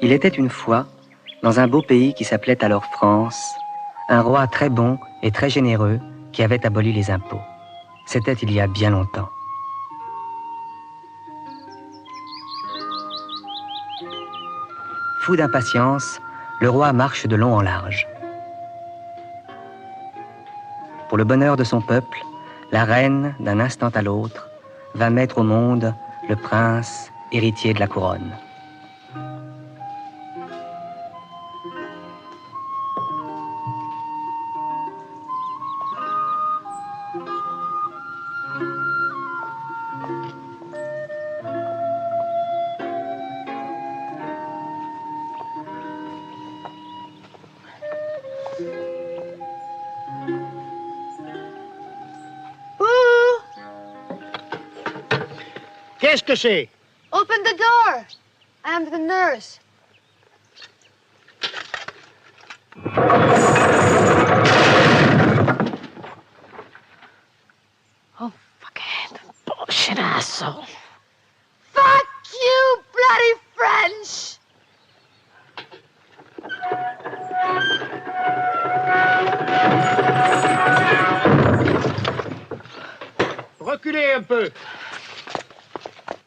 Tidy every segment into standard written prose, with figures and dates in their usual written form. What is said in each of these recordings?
Il était une fois, dans un beau pays qui s'appelait alors France, un roi très bon et très généreux qui avait aboli les impôts. C'était il y a bien longtemps. Fou d'impatience, le roi marche de long en large. Pour le bonheur de son peuple, la reine, d'un instant à l'autre, va mettre au monde le prince héritier de la couronne. Qu'est-ce que c'est? Open the door. I'm the nurse. Oh, fucking bullshit asshole. Fuck you, bloody French! Reculez un peu.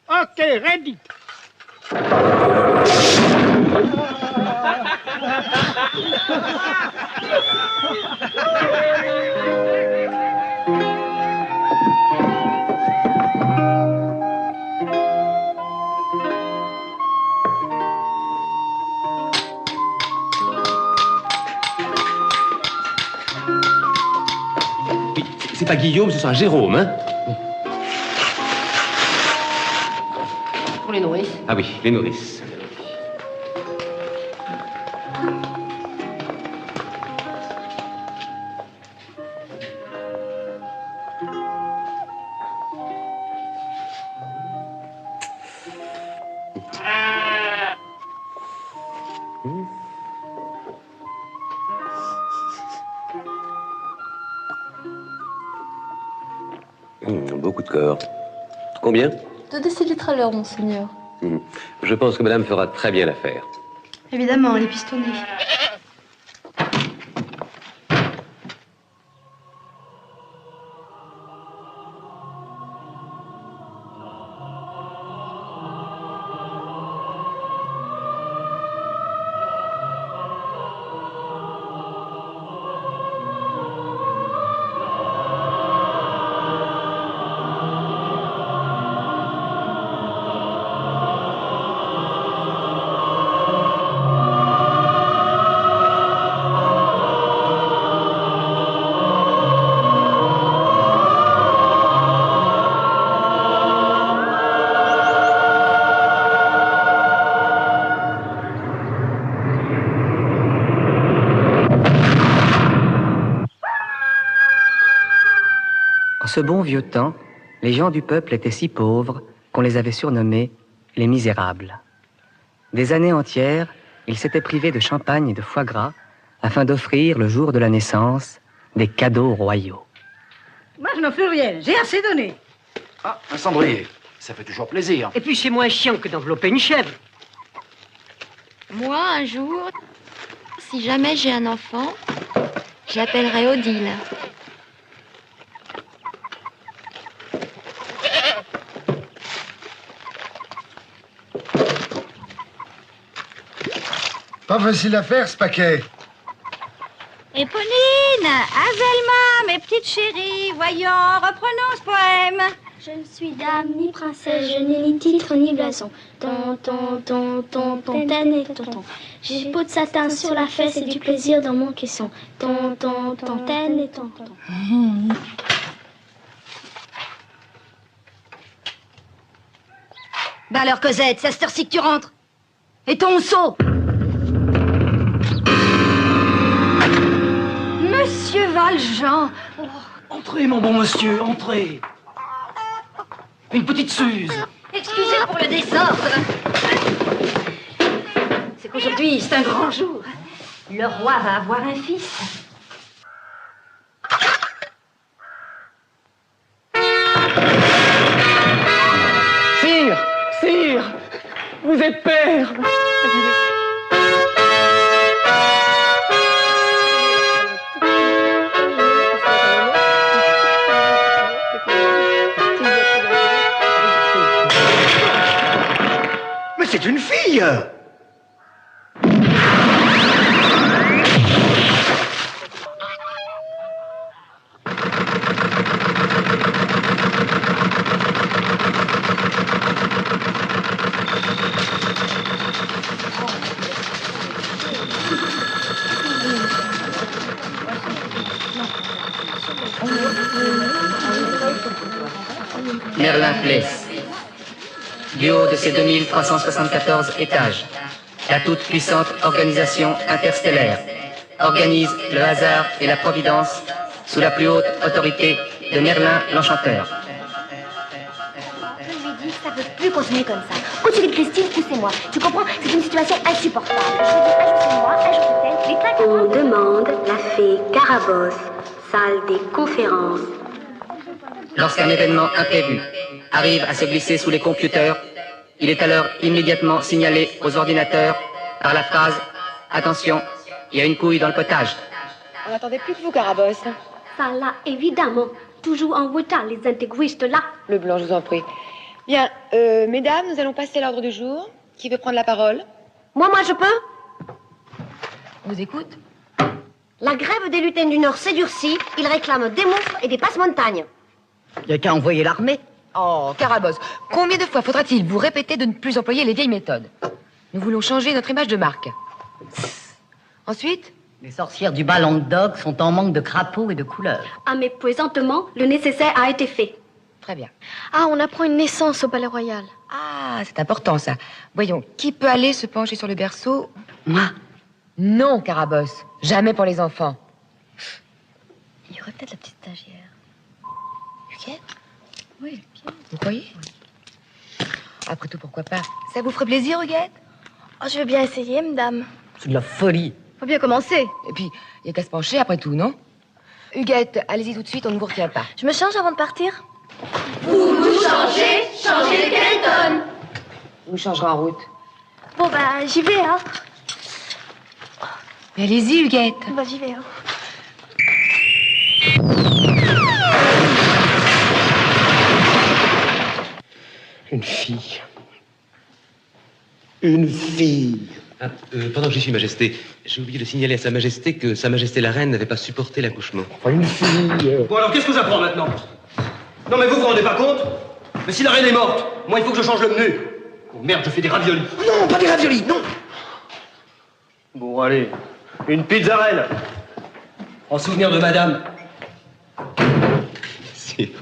OK, ready. Oui, c'est pas Guillaume, ce sera Jérôme, hein? Pour les nourrices. Ah oui, les nourrices. Beaucoup de corps. Combien? 2 décilitres à l'heure, monseigneur. Je pense que madame fera très bien l'affaire. Évidemment, les pistonnés. En ce bon vieux temps, les gens du peuple étaient si pauvres qu'on les avait surnommés les misérables. Des années entières, ils s'étaient privés de champagne et de foie gras afin d'offrir, le jour de la naissance, des cadeaux royaux. Moi, je n'en fais rien. J'ai assez donné. Ah, un cendrier. Ça fait toujours plaisir. Et puis, c'est moins chiant que d'envelopper une chèvre. Moi, un jour, si jamais j'ai un enfant, je l'appellerai Odile. Pas facile à faire, ce paquet. Et Pauline, Azelma, mes petites chéries, voyons, reprenons ce poème. Je ne suis dame ni princesse, je n'ai ni titre ni blason. Tontaine et tonton. J'ai peau de satin sur la fesse et du plaisir dans mon caisson. Tontaine et tonton. Ben alors, Cosette, c'est à cette heure-ci que tu rentres. Et ton seau? Monsieur Valjean. Oh. Entrez, mon bon monsieur, entrez. Une petite Suze. Excusez pour le désordre. C'est qu'aujourd'hui, c'est un grand jour. Le roi va avoir un fils. Sire, vous êtes père. Merlin Place. Du haut de ses 2374 étages, la toute-puissante organisation interstellaire organise le hasard et la providence sous la plus haute autorité de Merlin l'Enchanteur. Je lui dis que ça ne peut plus continuer comme ça. Ou tu es Christine ou c'est moi. Tu comprends? C'est une situation insupportable. Je lui dis un jour c'est moi, un jour c'est elle. Les cinq On demande la fée Carabosse, salle des conférences. Lorsqu'un événement imprévu arrive à se glisser sous les computers, il est alors immédiatement signalé aux ordinateurs par la phrase « Attention, il y a une couille dans le potage ». On n'attendait plus que vous, Carabosse. Ça là, évidemment. Toujours en retard, les intégristes là. Le blanc, je vous en prie. Bien, mesdames, nous allons passer à l'ordre du jour. Qui veut prendre la parole? Moi, je peux. On vous écoute. La grève des lutins du Nord s'est durcie. Ils réclament des moufles et des passe-montagnes. Il n'y a qu'à envoyer l'armée. Oh, Carabosse, combien de fois faudra-t-il vous répéter de ne plus employer les vieilles méthodes? Nous voulons changer notre image de marque. Ensuite? Les sorcières du ballon de dog sont en manque de crapauds et de couleurs. Ah, mais présentement, le nécessaire a été fait. Très bien. Ah, on apprend une naissance au Palais Royal. Ah, c'est important, ça. Voyons, qui peut aller se pencher sur le berceau? Moi? Non, Carabosse. Jamais pour les enfants. Il y aurait peut-être la petite stagiaire. Huguette? Oui, bien. Vous croyez? Après tout, pourquoi pas? Ça vous ferait plaisir, Huguette? Oh, je veux bien essayer, madame. C'est de la folie. Faut bien commencer. Et puis, il n'y a qu'à se pencher après tout, non? Huguette, allez-y tout de suite, on ne vous retient pas. Je me change avant de partir? Vous changez, changez les Kenton. Vous changerez en route. Bon, bah, j'y vais, hein. Mais allez-y, Huguette. Bah, j'y vais, hein. Une fille. Une fille. Ah, pendant que j'y suis, Majesté, j'ai oublié de signaler à Sa Majesté que Sa Majesté la Reine n'avait pas supporté l'accouchement. Une fille. Bon, alors qu'est-ce que ça prend maintenant? Non, mais vous vous rendez pas compte? Mais si la reine est morte, moi, il faut que je change le menu. Oh merde, je fais des raviolis. Non, pas des raviolis, non. Bon, allez. Une pizza reine. En souvenir de madame. Si,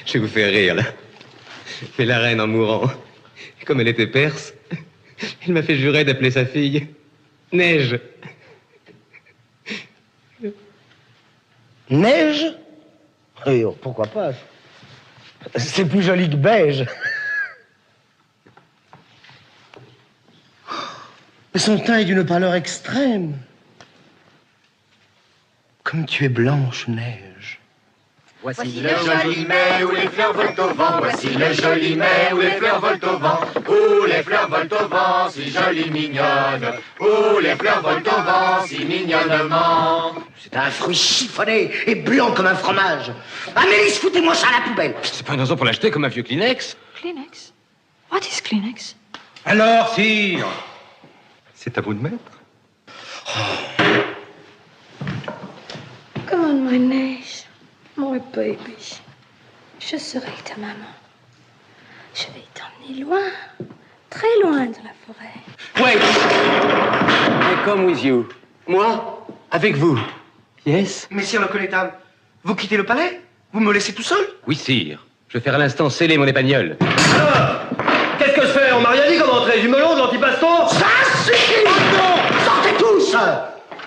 je vais vous faire rire, là. Mais la reine, en mourant, comme elle était perse, elle m'a fait jurer d'appeler sa fille Neige. Neige? Oui, oh, pourquoi pas? C'est plus joli que beige. Mais son teint est d'une pâleur extrême. Comme tu es blanche, Neige. Voici le joli mai où les fleurs volent au vent. Voici le joli mai où les fleurs volent au vent. Où les fleurs volent au vent, si jolies mignonnes. Où les fleurs volent au vent, si mignonnement. C'est un fruit chiffonné et blanc comme un fromage. Amélis, foutez-moi ça à la poubelle. C'est pas une raison pour l'acheter comme un vieux Kleenex. Kleenex? What is Kleenex? Alors, sire? C'est à vous de mettre. Come on, my Neige. My baby. Je serai ta maman. Je vais t'emmener loin, très loin de la forêt. Wait. I come with you. Moi, avec vous. Yes. Messire le connétable, vous quittez le palais? Vous me laissez tout seul? Oui, sire. Je vais faire à l'instant sceller mon épagnol. Qu'est-ce que je fais? On m'a rien dit comme entrée. Du melon, de l'antipasto? Ça suffit maintenant! Sortez tous!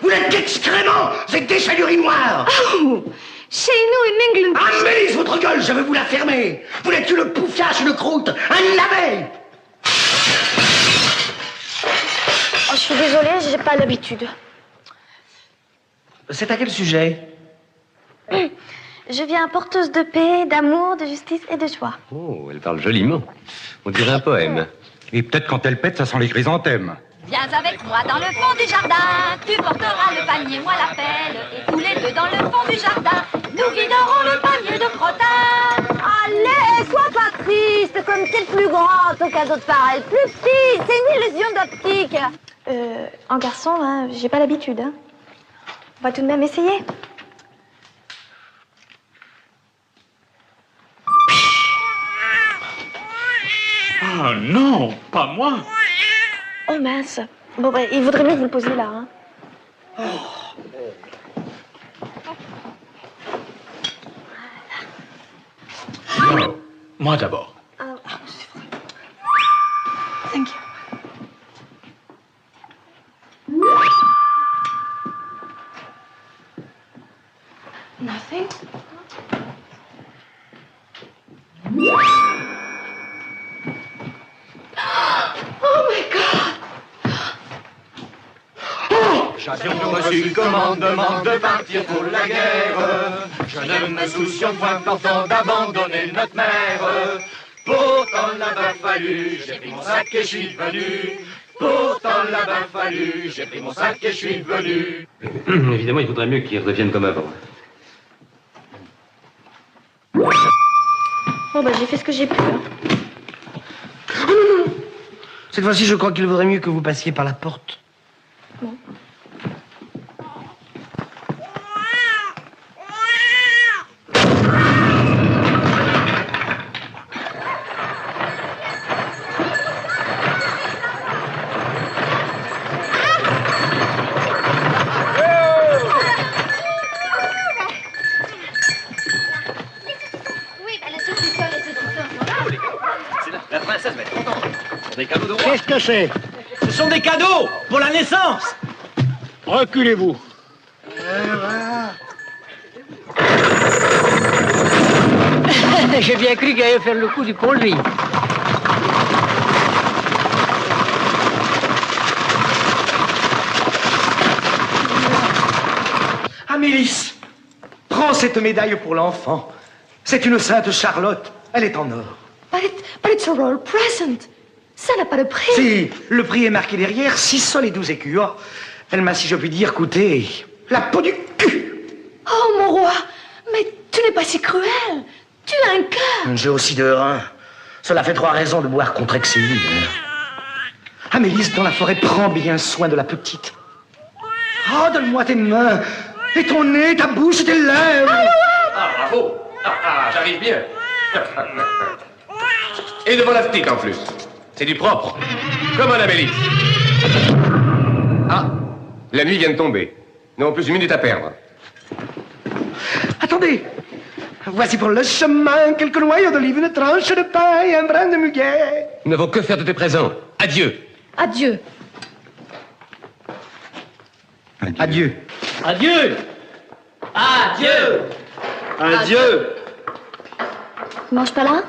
Vous n'êtes qu'excréments! Vous êtes des chaluries noires! Oh! Chez nous, in England... Amélis, votre gueule, je vais vous la fermer! Vous n'êtes qu'une pouffiache, une croûte, un nid d'abeille! Oh, je suis désolée, j'ai pas l'habitude. C'est à quel sujet? Je viens porteuse de paix, d'amour, de justice et de joie. Oh, elle parle joliment. On dirait un poème. Et peut-être quand elle pète, ça sent les chrysanthèmes. Viens avec moi dans le fond du jardin, tu porteras le panier, moi la pelle, et tous les deux dans le fond du jardin, nous viderons le panier de crottin. Allez, sois pas triste, comme c'est le plus grand, ton cadeau de Pâques, le plus petit, c'est une illusion d'optique. En garçon, hein, j'ai pas l'habitude. Hein. On va tout de même essayer. Ah non, pas moi. Oh mince. Bon, bah, il vaudrait mieux que vous le posiez là. Hein. Non, moi d'abord. Thank you. Nothing. Oh my God! J'avions reçu commandement de partir pour la guerre. Je ne me soucions point pourtant d'abandonner notre mère. Pourtant là-bas fallu, j'ai pris mon sac et je suis venu. Pourtant là-bas fallu, j'ai pris mon sac et je suis venu. Évidemment, il faudrait mieux qu'ils redeviennent comme avant. Bon, bah, j'ai fait ce que j'ai pu. Hein. Oh, non, non. Cette fois-ci, je crois qu'il vaudrait mieux que vous passiez par la porte. Bon. La princesse va être contente. Des cadeaux de roi. Qu'est-ce que c'est? Ce sont des cadeaux pour la naissance. Reculez-vous. J'ai bien cru qu'il allait faire le coup du pont-levis. Amélis, prends cette médaille pour l'enfant. C'est une sainte Charlotte. Elle est en or. But it's a royal present. Ça n'a pas de prix. Si, le prix est marqué derrière, 6 sols et 12 écus. Oh, elle m'a, si je puis dire, coûté la peau du cul. Oh, mon roi, mais tu n'es pas si cruel. Tu as un cœur. J'ai aussi de reins. Cela fait 3 raisons de boire contre Excélie. Amélis, dans la forêt, prends bien soin de la petite. Oh, donne-moi tes mains, et ton nez, ta bouche et tes lèvres. Ah, bravo. J'arrive bien. Et devant la petite, en plus. C'est du propre. Comme un Amélis. Ah, la nuit vient de tomber. Non, plus une minute à perdre. Attendez. Voici pour le chemin quelques noyaux d'olive, une tranche de pain et un brin de muguet. Nous n'avons que faire de tes présents. Adieu. Adieu. Adieu. Adieu. Adieu. Adieu. Tu manges pas là?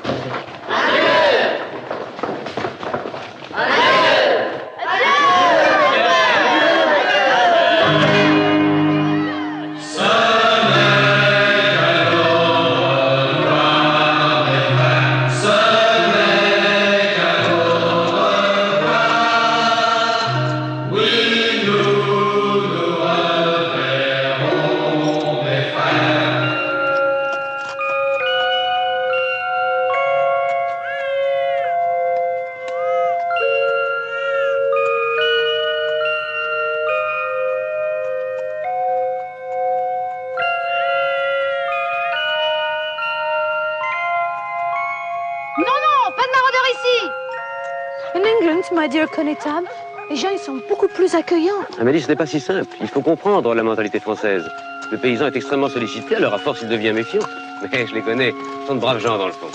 My dear connétable, les gens, ils sont beaucoup plus accueillants. Amélie, ce n'est pas si simple. Il faut comprendre la mentalité française. Le paysan est extrêmement sollicité, alors à force, il devient méfiant. Mais je les connais, ce sont de braves gens dans le fond.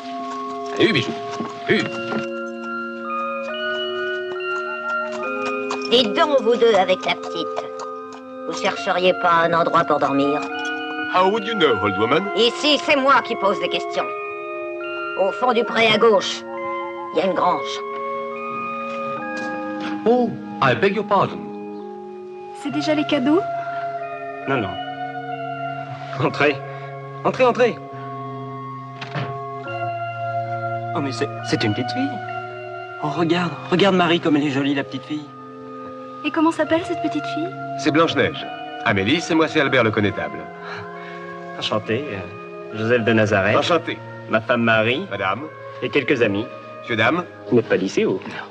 Allez, bijou. Dites donc, vous deux, avec la petite. Vous chercheriez pas un endroit pour dormir? How would you know, old woman? Ici, c'est moi qui pose des questions. Au fond du pré à gauche, il y a une grange. Oh, I beg your pardon. C'est déjà les cadeaux? Non, non. Entrez. Entrez, entrez. Oh, mais c'est une petite fille. Oh, regarde Marie comme elle est jolie, la petite fille. Et comment s'appelle cette petite fille? C'est Blanche-Neige. Amélie, c'est moi, c'est Albert le connétable. Enchanté. Joseph de Nazareth. Enchanté. Ma femme Marie. Madame. Et quelques amis. Monsieur, dame. Vous n'êtes pas d'ici, vous? Non.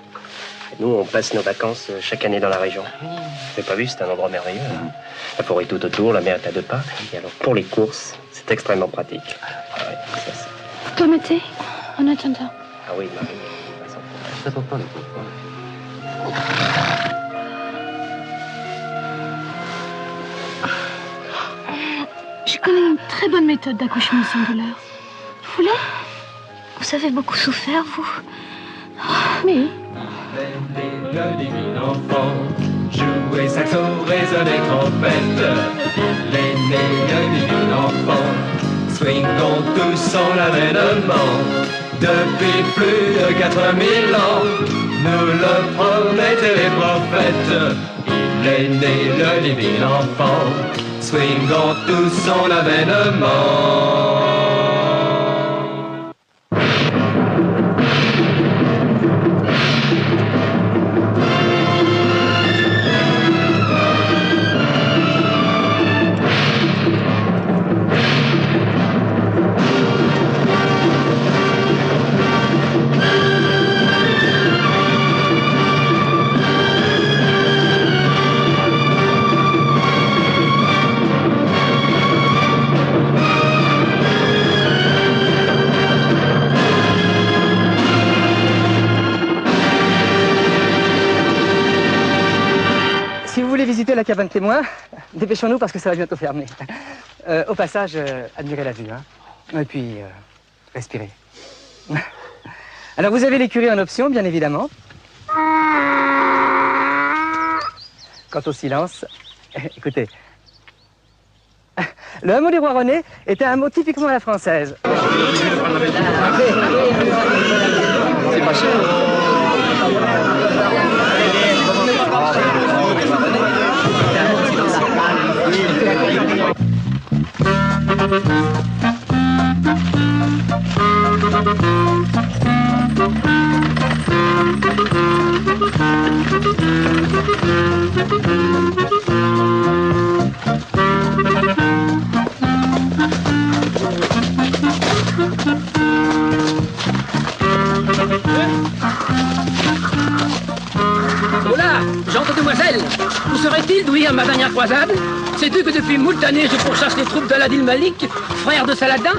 Nous, on passe nos vacances chaque année dans la région. Vous n'avez pas vu, c'est un endroit merveilleux. Hein. La forêt tout autour, la mer est à 2 pas. Et alors, pour les courses, c'est extrêmement pratique. Ah ouais, ça, c'est... Comme été, en attendant. Ah oui, Marie, c'est important, les courses. Je connais une très bonne méthode d'accouchement sans douleur. Vous voulez? Vous avez beaucoup souffert, vous? Oui. Le divin enfant, jouer saxo, résonner trompette. L'aîné, le divin enfant, swingons tous son avènement. Depuis plus de 4000 ans, nous le promettaient les prophètes. Il est né le divin enfant, swingons tous son avènement. Visiter la cabane témoin, dépêchons-nous parce que ça va bientôt fermer. Au passage, admirez la vue, hein. Et puis, respirez. Alors, vous avez l'écurie en option, bien évidemment. Quant au silence, écoutez. Le hameau des Rois René était un mot typiquement à la française. C'est pas cher. Hola, gentille demoiselle, où serait-il d'ouïr ma dernière croisade? Sais-tu que depuis moult années je pourchasse les troupes d'Al-Adil Malik, frère de Saladin,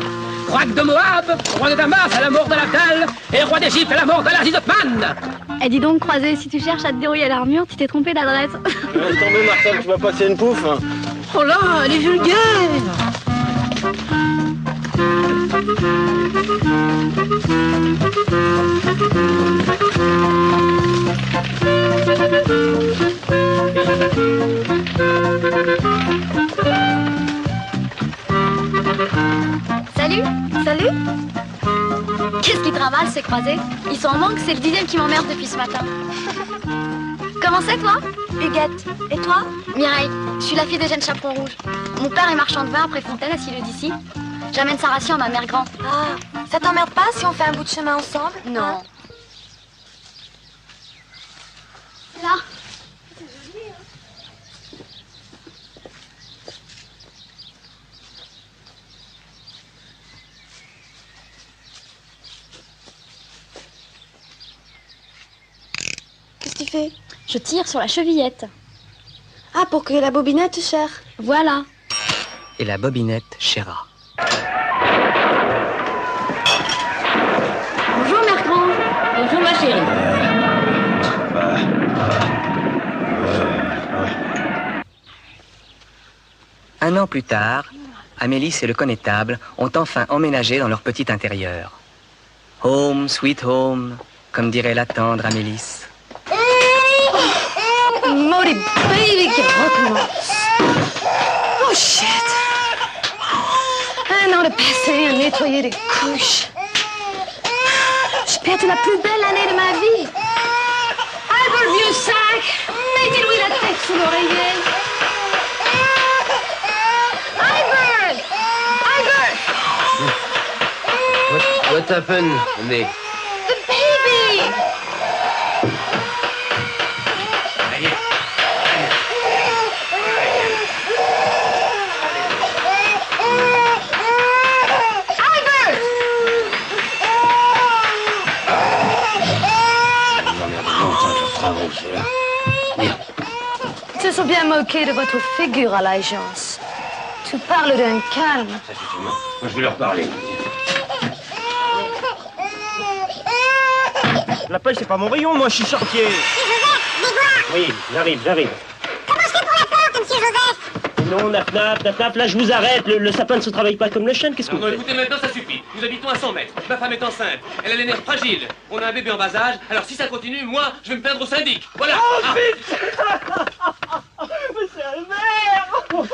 roi de Moab, roi de Damas à la mort de l'Abdal et roi d'Égypte à la mort d'Al-Aziz Othman? Eh, dis donc, Croisé, si tu cherches à te dérouiller l'armure, tu t'es trompé d'adresse. Laisse tomber, Marcel, tu vas passer une pouffe. Oh là, elle est vulgaire! Salut, salut. Qu'est-ce qui te ramasse, ces Croisés? Ils sont en manque, c'est le 10e qui m'emmerde depuis ce matin. Comment c'est, toi? Huguette. Et toi? Mireille. Je suis la fille d'Eugène Chaperon Rouge. Mon père est marchand de vin après Fontaine, à Silleux d'ici. J'amène sa ration à ma mère grand. Ah, ça t'emmerde pas si on fait un bout de chemin ensemble? Non. Hein? Là. Qu'est-ce que tu fais? Je tire sur la chevillette. Ah, pour que la bobinette chère. Voilà. Et la bobinette chéra. Bonjour, mère grand. Bonjour, ma chérie. Un an plus tard, Amélis et le connétable ont enfin emménagé dans leur petit intérieur. Home, sweet home, comme dirait la tendre Amélis. Maudit baby qui recommence. Oh shit. Un an de passé à nettoyer des couches. J'ai perdu la plus belle année de ma vie. Albert, vieux sac, mettez-lui la tête sous l'oreiller. Albert! Albert! What happened, Né? The baby! très moqué de votre figure à l'agence. Tu parles d'un calme. Ça suffit, moi je vais leur parler. La pêche, c'est pas mon rayon, moi je suis charretier. Oui, j'arrive. Comment je fais pour la peur, monsieur Joseph? Non, Nap, là je vous arrête, le sapin ne se travaille pas comme le chêne, qu'est-ce que vous faites? Écoutez, maintenant ça suffit. Nous habitons à 100 mètres. Ma femme est enceinte. Elle a les nerfs fragiles. On a un bébé en bas âge. Alors si ça continue, moi, je vais me plaindre au syndic. Voilà. Oh, vite. Monsieur Albert. Oh,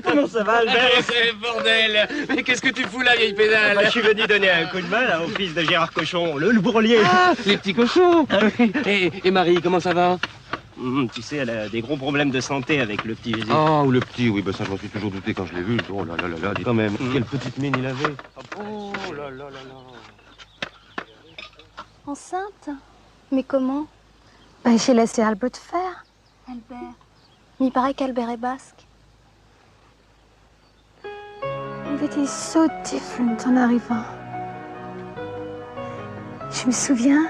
comment ça va, Albert? C'est le bordel. Mais qu'est-ce que tu fous là, vieille pédale? Je suis venu donner un coup de main là, au fils de Gérard Cochon, le bourrelier. Ah, les petits cochons. Et Marie, comment ça va? Tu sais, elle a des gros problèmes de santé avec le petit Jésus. Oh, le petit, oui, bah ça, je m'en suis toujours douté quand je l'ai vu. Oh là là là là, dis quand même, quelle petite mine il avait. Oh là là là là. Enceinte? Mais comment? Ben, j'ai laissé Albert faire. Albert. Mais il paraît qu'Albert est basque. Il était so different en arrivant. Je me souviens,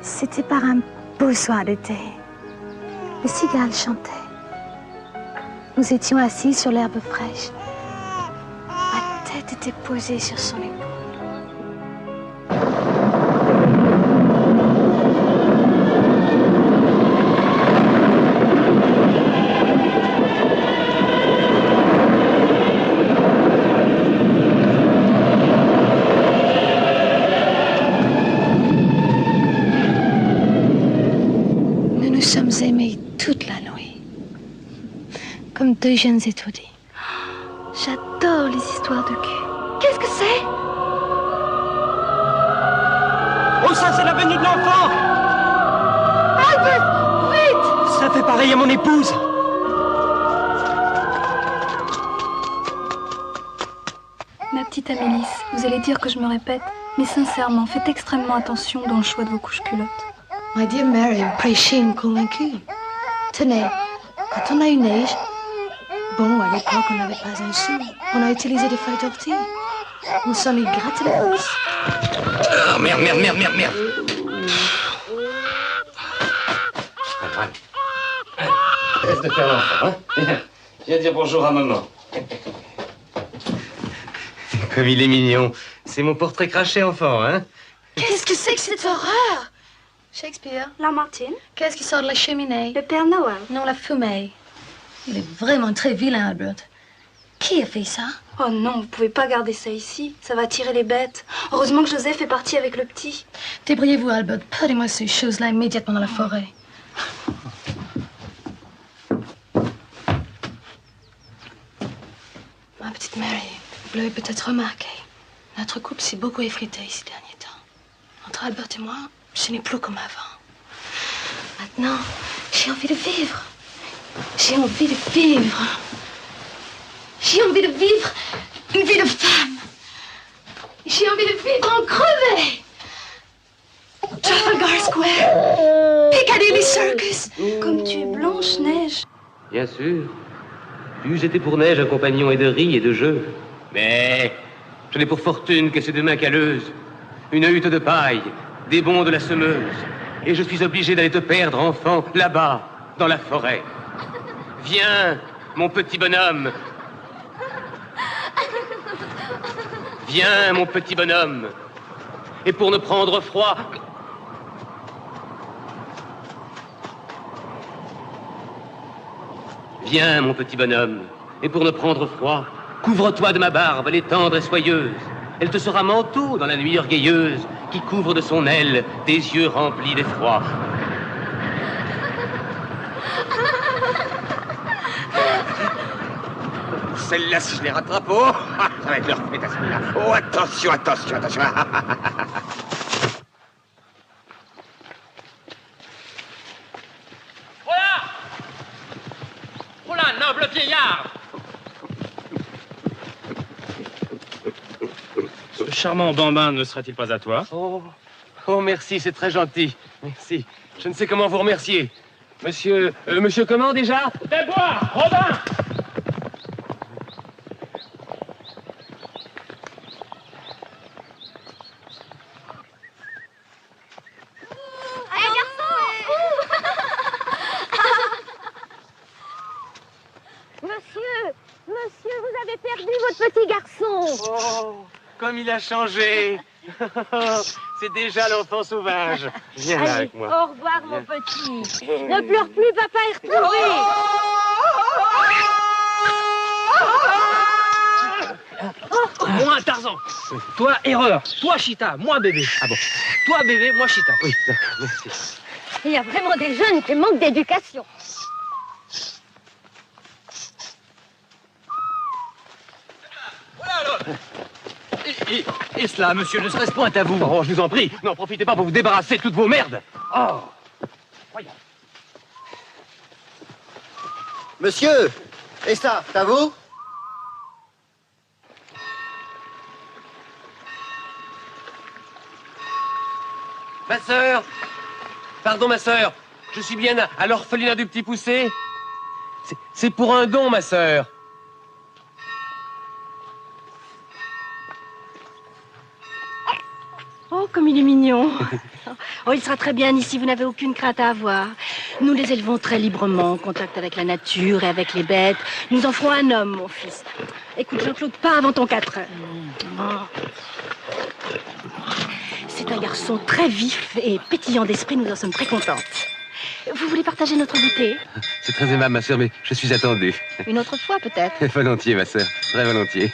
c'était par un beau soir d'été. Les cigales chantaient. Nous étions assis sur l'herbe fraîche. Ma tête était posée sur son épaule. Nous nous sommes aimés toute la nuit, comme deux jeunes étourdis. J'adore les histoires de cul. Qu'est-ce que c'est? Oh, ça, c'est la venue de l'enfant! Albert, vite! Ça fait pareil à mon épouse! Ma petite Amélis, vous allez dire que je me répète, mais sincèrement, faites extrêmement attention dans le choix de vos couches culottes. My dear Mary, prêchez une convaincue. Tenez, quand on a une neige, bon, à l'époque, on n'avait pas un sou. On a utilisé des feuilles d'ortie. On s'en est gratté les pouces. Oh, merde. Laisse de faire l'enfant, hein? Viens dire bonjour à maman. Comme il est mignon. C'est mon portrait craché, enfant, hein? Qu'est-ce que c'est que cette horreur? Shakespeare. Lamartine. Qu'est-ce qui sort de la cheminée? Le Père Noël. Non, la fumée. Il est vraiment très vilain, Albert. Qui a fait ça? Oh non, vous pouvez pas garder ça ici. Ça va attirer les bêtes. Heureusement que Joseph est parti avec le petit. Débrouillez-vous, Albert. Perdez-moi ces choses-là immédiatement dans la forêt. Ma petite Mary, vous l'avez peut-être remarqué. Notre couple s'est beaucoup effrité ces derniers temps. Entre Albert et moi, ce n'est plus comme avant. Maintenant, j'ai envie de vivre. J'ai envie de vivre. J'ai envie de vivre une vie de femme. J'ai envie de vivre en crever. Trafalgar Square, Piccadilly Circus. Comme tu es blanche, Neige. Bien sûr. J'eusse été pour Neige un compagnon et de riz et de jeu. Mais je n'ai pour fortune que ces deux mains calleuses, une hutte de paille, des bons de la semeuse. Et je suis obligé d'aller te perdre, enfant, là-bas, dans la forêt. Viens, mon petit bonhomme. Viens, mon petit bonhomme. Et pour ne prendre froid... Viens, mon petit bonhomme. Et pour ne prendre froid, couvre-toi de ma barbe, elle est tendre et soyeuse. Elle te sera manteau dans la nuit orgueilleuse qui couvre de son aile tes yeux remplis d'effroi. Celle-là, si je les rattrape, oh, ça va être leur fête à celui-là. Oh, attention. Voilà, noble vieillard! Ce charmant bambin ne sera-t-il pas à toi? Oh, merci, c'est très gentil. Merci. Je ne sais comment vous remercier. Monsieur comment déjà? Desbois, Robin! Monsieur, vous avez perdu votre petit garçon. Oh, comme il a changé. C'est déjà l'enfant sauvage. Viens là Allez, avec moi. au revoir, mon petit. Ne pleure plus, papa est retrouvé. Moi, Tarzan. Toi, Erreur. Toi, Chita. Moi, bébé. Ah bon? Toi, bébé. Moi, Chita. Oui, d'accord, merci. Il y a vraiment des jeunes qui manquent d'éducation. Et cela, monsieur, ne serait-ce point à vous? Oh, je vous en prie, n'en profitez pas pour vous débarrasser de toutes vos merdes. Oh. Monsieur, et ça, c'est à vous? Ma sœur. Pardon, ma sœur. Je suis bien à l'orphelinat du Petit Poucet. C'est pour un don, ma sœur. Oh, comme il est mignon. Oh, il sera très bien ici, vous n'avez aucune crainte à avoir. Nous les élevons très librement, en contact avec la nature et avec les bêtes. Nous en ferons un homme, mon fils. Écoute, Jean-Claude, pas avant ton 4 heures. C'est un garçon très vif et pétillant d'esprit, nous en sommes très contentes. Vous voulez partager notre goûter? C'est très aimable, ma sœur, mais je suis attendue. Une autre fois, peut-être? Volontiers, ma sœur. Très volontiers.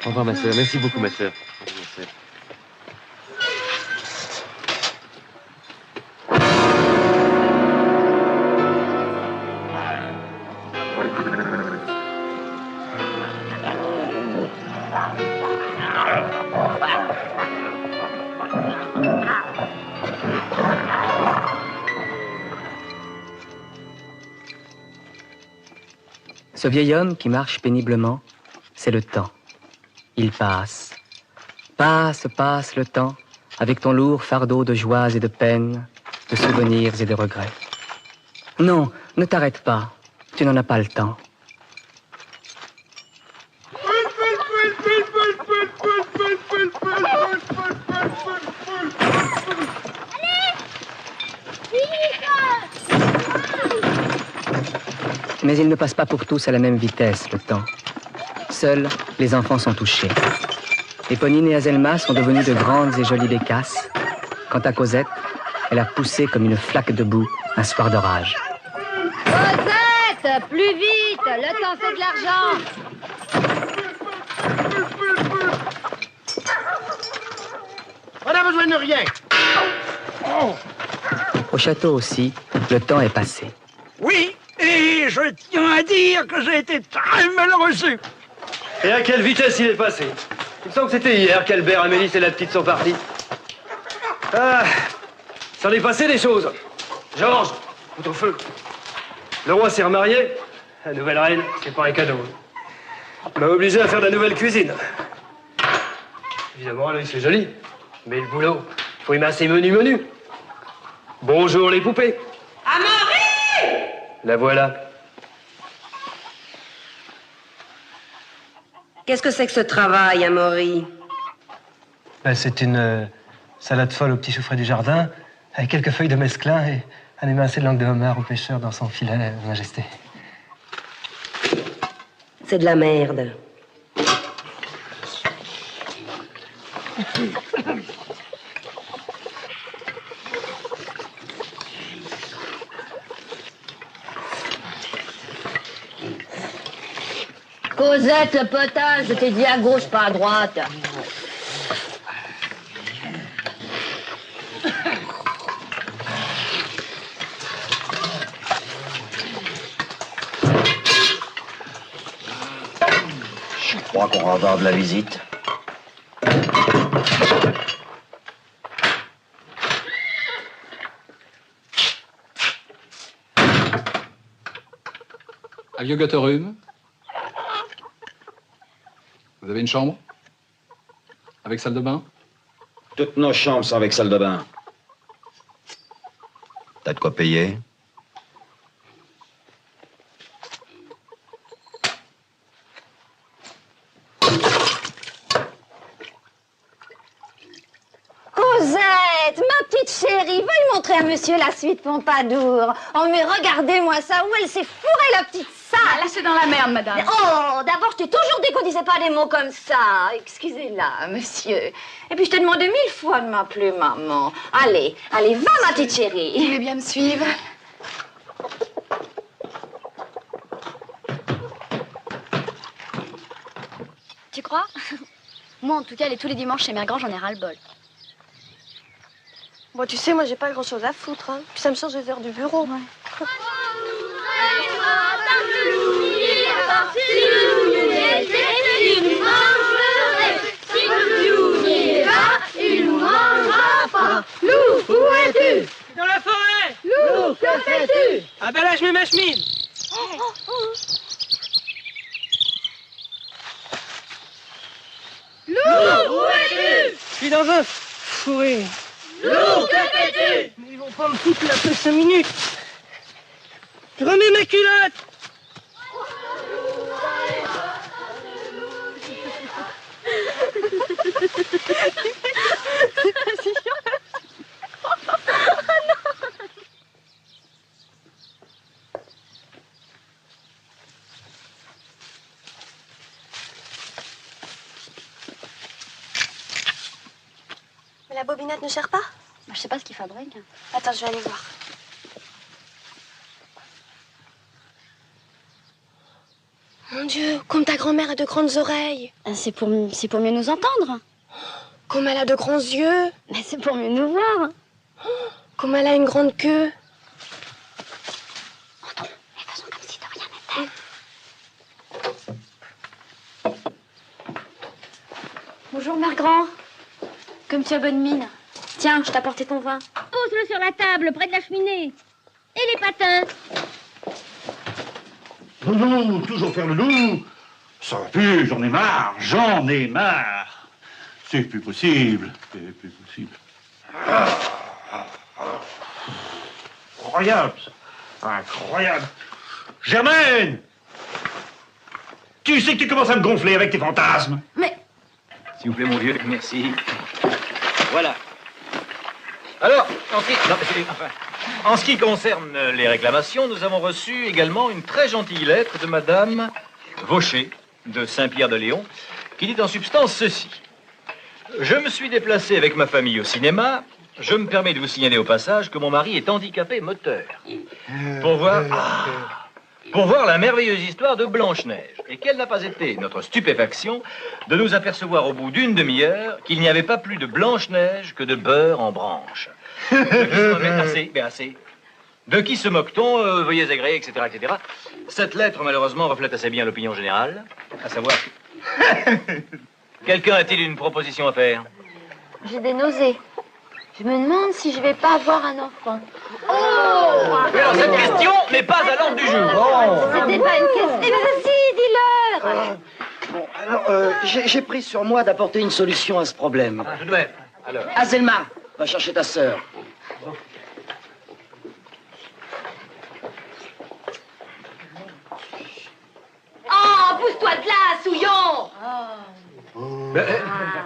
Au revoir, ma sœur. Merci beaucoup, ma sœur. Ce vieil homme qui marche péniblement, c'est le temps. Il passe. Passe, passe le temps, avec ton lourd fardeau de joies et de peines, de souvenirs et de regrets. Non, ne t'arrête pas. Tu n'en as pas le temps. Mais il ne passe pas pour tous à la même vitesse, le temps. Seuls, les enfants sont touchés. Éponine et Azelma sont devenues de grandes et jolies bécasses. Quant à Cosette, elle a poussé comme une flaque de boue un soir d'orage. Cosette, plus vite, le temps c'est de l'argent. On n'a besoin de rien. Au château aussi, le temps est passé. Oui, et je tiens à dire que j'ai été très mal reçu. Et à quelle vitesse il est passé? Il me semble que c'était hier qu'Albert, Amélie et la petite sont partis. Ah, ça en est passé des choses. Georges, tout au feu. Le roi s'est remarié. La nouvelle reine, c'est pas un cadeau. Il m'a obligé à faire de la nouvelle cuisine. Évidemment, là, c'est joli. Mais le boulot, faut y mettre assez menu. Bonjour les poupées. Amaury! La voilà. Qu'est-ce que c'est que ce travail, Amaury? Ben, c'est une salade folle au petit chou frais du jardin, avec quelques feuilles de mesclun et un émincé de langue de homard au pêcheur dans son filet, Majesté. C'est de la merde. Cosette, le potage, je t'ai dit à gauche, pas à droite. Je crois qu'on va avoir de la visite. Un vieux Götterum. Vous avez une chambre? Avec salle de bain? Toutes nos chambres sont avec salle de bain. T'as de quoi payer? Cosette, ma petite petite chérie, veuille montrer à monsieur la suite Pompadour. Oh, mais regardez-moi ça, où elle s'est fourrée, la petite salle. Là, c'est dans la merde, madame. Oh, d'abord, je t'ai toujours dit qu'on disait pas des mots comme ça. Excusez-la, monsieur. Et puis, je t'ai demandé 1000 fois de m'appeler maman. Allez, allez, va, ma petite chérie. Vous voulez bien me suivre? Tu crois? Moi, en tout cas, aller tous les dimanches chez Mère Grand, j'en ai ras-le-bol. Bon, tu sais, moi, j'ai pas grand-chose à foutre, hein. Puis ça me change les heures du bureau. Ouais. Lou, où es-tu? Dans la forêt. Lou, que fais-tu? Ah ben là, je mets ma chemise. Lou, où es-tu? Je suis dans un fourré. Lou, que fais-tu? Mais ils vont pas me foutre la paix 5 minutes. Je remets ma culotte. Mais la bobinette ne sert pas? Je sais pas ce qu'ils fabriquent. Attends, je vais aller voir. Mon Dieu, comme ta grand-mère a de grandes oreilles. C'est pour mieux nous entendre. Comme elle a de grands yeux. Mais c'est pour mieux nous voir. Comme elle a une grande queue. Entends, mais faisons comme si de rien n'était. Bonjour, Mère Grand. Comme tu as bonne mine. Tiens, je t'ai apporté ton vin. Pose-le sur la table, près de la cheminée. Et les patins? Non, toujours faire le loup. Ça va plus, j'en ai marre, C'est plus possible, Incroyable, ça. Incroyable. Germaine! Tu sais que tu commences à me gonfler avec tes fantasmes. Mais... S'il vous plaît, mon vieux, merci. Voilà. Alors, en ce qui concerne les réclamations, nous avons reçu également une très gentille lettre de Madame Vaucher, de Saint-Pierre-de-Léon, qui dit en substance ceci. Je me suis déplacé avec ma famille au cinéma. Je me permets de vous signaler au passage que mon mari est handicapé moteur. Pour voir la merveilleuse histoire de Blanche-Neige. Et quelle n'a pas été notre stupéfaction de nous apercevoir au bout d'une demi-heure qu'il n'y avait pas plus de Blanche-Neige que de beurre en branche. Assez. De qui se moque-t-on? Veuillez agréer, etc., etc. Cette lettre, malheureusement, reflète assez bien l'opinion générale, à savoir... Quelqu'un a-t-il une proposition à faire? J'ai des nausées. Je me demande si je vais pas avoir un enfant. Mais alors, cette question n'est pas à l'ordre du jour. C'était pas une question. Eh bien, vas-y, dis-leur. Bon, alors, j'ai pris sur moi d'apporter une solution à ce problème. Tout de même. Alors. Azelma, va chercher ta sœur. Oh, pousse-toi de là, souillon.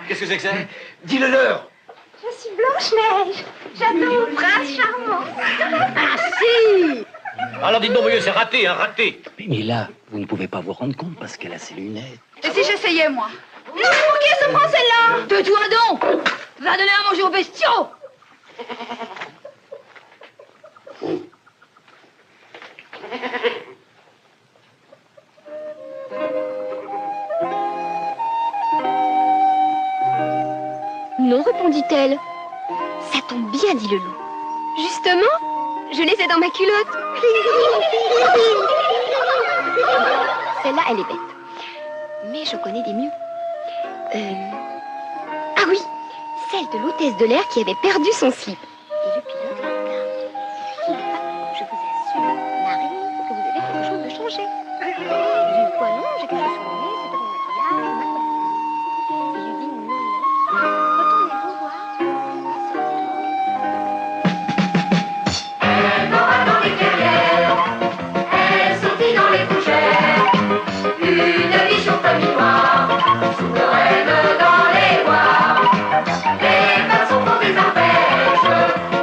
Qu'est-ce que c'est que ça? Dis-le-leur. Je suis Blanche-Neige. J'adore prince charmant. Ah, si. Alors dites donc, monsieur, c'est raté, raté. Mais là, vous ne pouvez pas vous rendre compte parce qu'elle a ses lunettes. Et si j'essayais, moi? Non, pour qui est ce français-là? Tais-toi donc. Va donner à manger aux bestiaux. Non, répondit-elle. Ça tombe bien, dit le loup. Justement, je les ai dans ma culotte. Celle-là, elle est bête. Mais je connais des mieux. Ah oui, celle de l'hôtesse de l'air qui avait perdu son slip. Et le pilote la regarde. Je vous assure, Marie, que vous avez quelque chose de changé. J'ai le poil long, j'ai quelque chose sur le nez, c'est pas mon maquillage, ma coiffure. Et je lui dis non. Retournez-vous voir. Elle dora dans les clairières, elle sautit dans les fougères. Une bichon comme noire, souveraine dans les bois. Les garçons font des arpèges.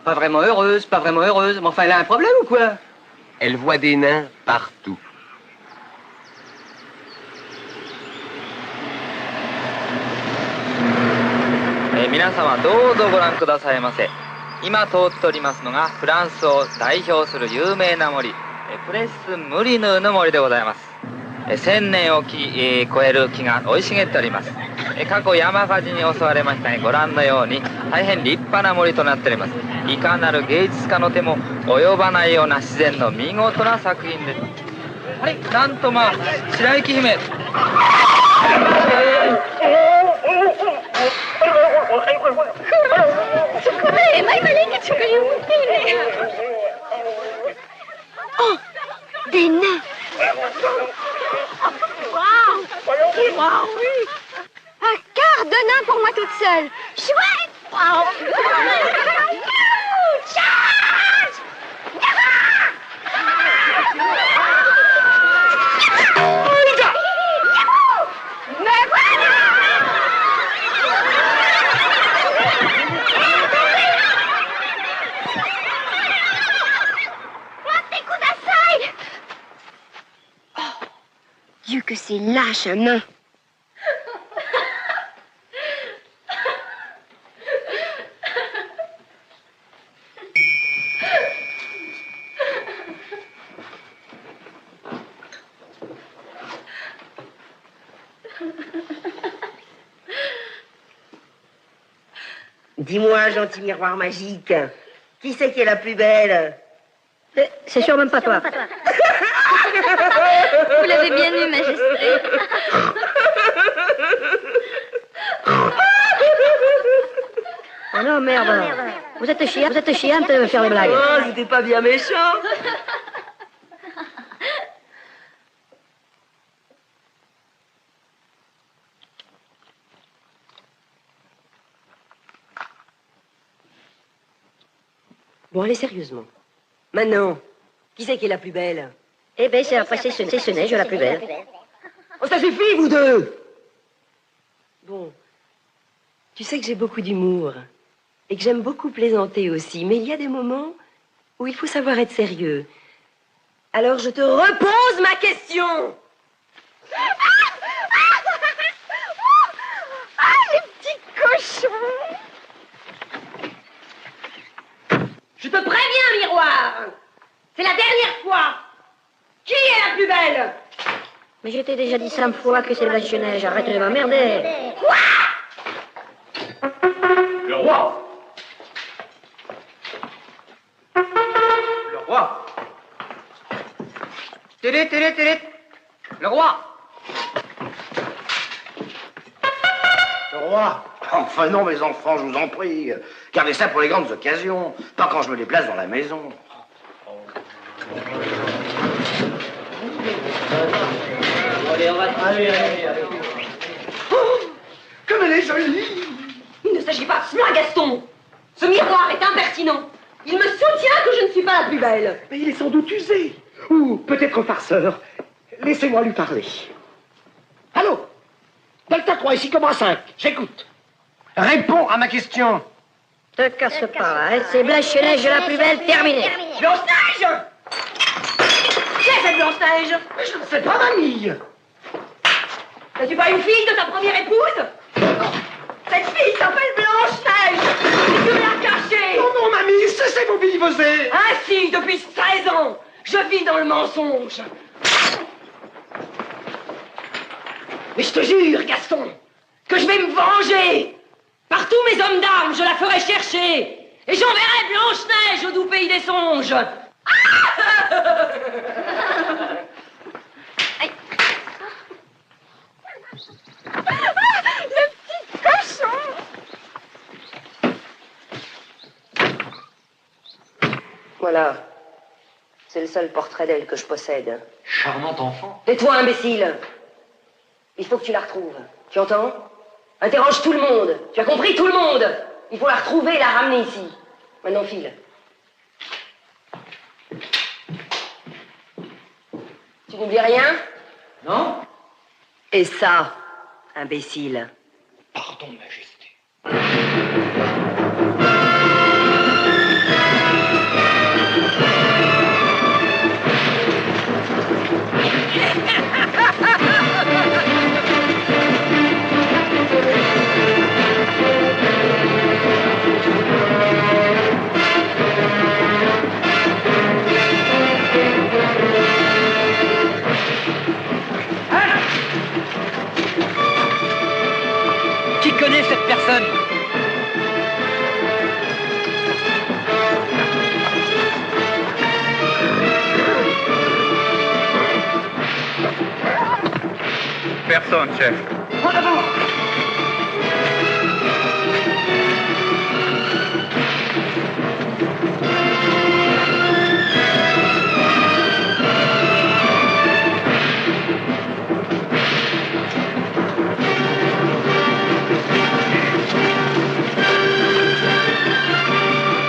Pas vraiment heureuse, pas vraiment heureuse. Mais enfin, elle a un problème ou quoi? Elle voit des nains partout. Minasan どうぞご覧くださいませ。今通っておりますのがフランスを代表する有名な森、プレス・ムリヌーの森でございます。1000年を超える木が生い茂っております。過去山火事に襲われましたが、ご覧のように大変立派な森となっております。いかなる芸術家の手も及ばないような自然の見事な作品です。あれ、なんとまあ白雪姫。Socorrez, mai maligna, ci vogliamo bene. Oh, des nains. Waouh. Waouh, oui. Un quart de nain pour moi toute seule. Chouette. Waouh. Charge. Mais voilà. Dieu que c'est lâche, un nain. Dis-moi, gentil miroir magique, qui c'est qui est la plus belle? C'est sûrement même pas toi. Vous l'avez bien eu, Majesté. Oh non, merde. Vous êtes chiante de me faire des blagues. Oh, c'était pas bien méchant. Bon, allez, sérieusement. Maintenant, qui c'est qui est la plus belle? Eh ben, c'est après, c'est ce neige la plus belle. Oh, ça suffit, vous deux! Bon, tu sais que j'ai beaucoup d'humour et que j'aime beaucoup plaisanter aussi, mais il y a des moments où il faut savoir être sérieux. Alors, je te repose ma question! Ah, les petits cochons! Je te préviens, miroir! C'est la dernière fois! Qui est la plus belle? Mais je t'ai déjà dit 100 fois que c'est Blanche-Neige, arrête de m'emmerder! Quoi? Le roi! Le roi. Télit, télit, télit. Le roi. Le roi? Enfin non, mes enfants, je vous en prie. Gardez ça pour les grandes occasions, pas quand je me déplace dans la maison. Allez. Oh, comme elle est jolie! Il ne s'agit pas de cela, Gaston! Ce miroir est impertinent! Il me soutient que je ne suis pas la plus belle! Mais il est sans doute usé, ou peut-être farceur. Laissez-moi lui parler. Allô? Delta 3, ici comment 5? J'écoute. Réponds à ma question. Te casse pas, hein? C'est Blanche-Neige la plus belle, terminée! Blanche-Neige! Qui est cette Blanche-Neige? Je ne sais pas, mamie. N'as-tu pas une fille de ta première épouse? Cette fille s'appelle Blanche-Neige! Et tu me l'as cachée! Non, mamie, cessez vos billevesées! Ainsi, depuis 13 ans, je vis dans le mensonge! Mais je te jure, Gaston, que je vais me venger! Par tous mes hommes d'armes, je la ferai chercher! Et j'enverrai Blanche-Neige au doux pays des songes! Le petit cochon! Voilà. C'est le seul portrait d'elle que je possède. Charmant enfant. Tais-toi, imbécile! Il faut que tu la retrouves. Tu entends? Interroge tout le monde. Tu as compris, tout le monde? Il faut la retrouver et la ramener ici. Maintenant, file. Tu n'oublies rien? Non? Et ça, imbécile. Pardon, Majesté. personne, chef.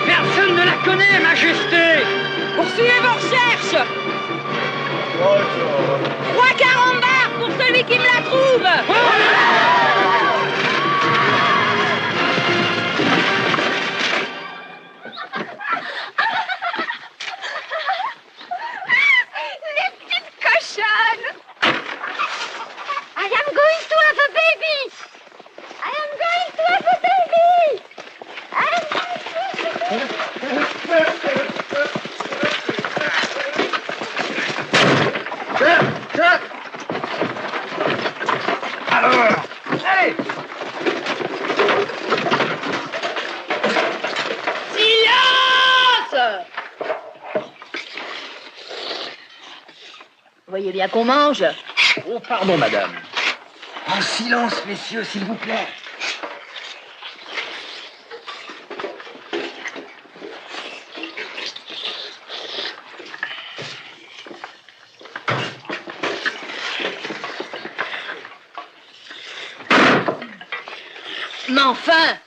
Personne ne la connaît, Majesté. Poursuivez vos recherches. 3 carambars pour celui qui me la trouve. Les petites cochonnes. I am going to have a baby. I am going to have a baby. I am going to have a baby. Alors, allez! Silence! Vous voyez bien qu'on mange. Oh, pardon, madame. En silence, messieurs, s'il vous plaît. Mais enfin!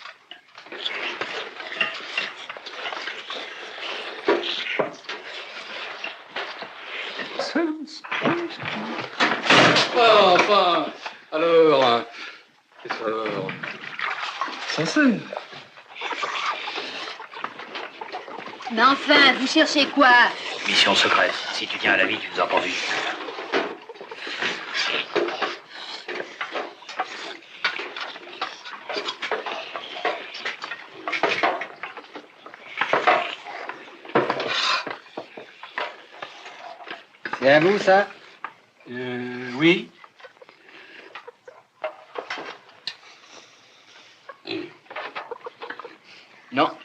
Oh, enfin. Alors. Qu'est-ce que alors? Censé. Mais enfin, vous cherchez quoi? Mission secrète. Si tu tiens à la vie, tu nous as pas vus. C'est à vous, ça? Oui. Non.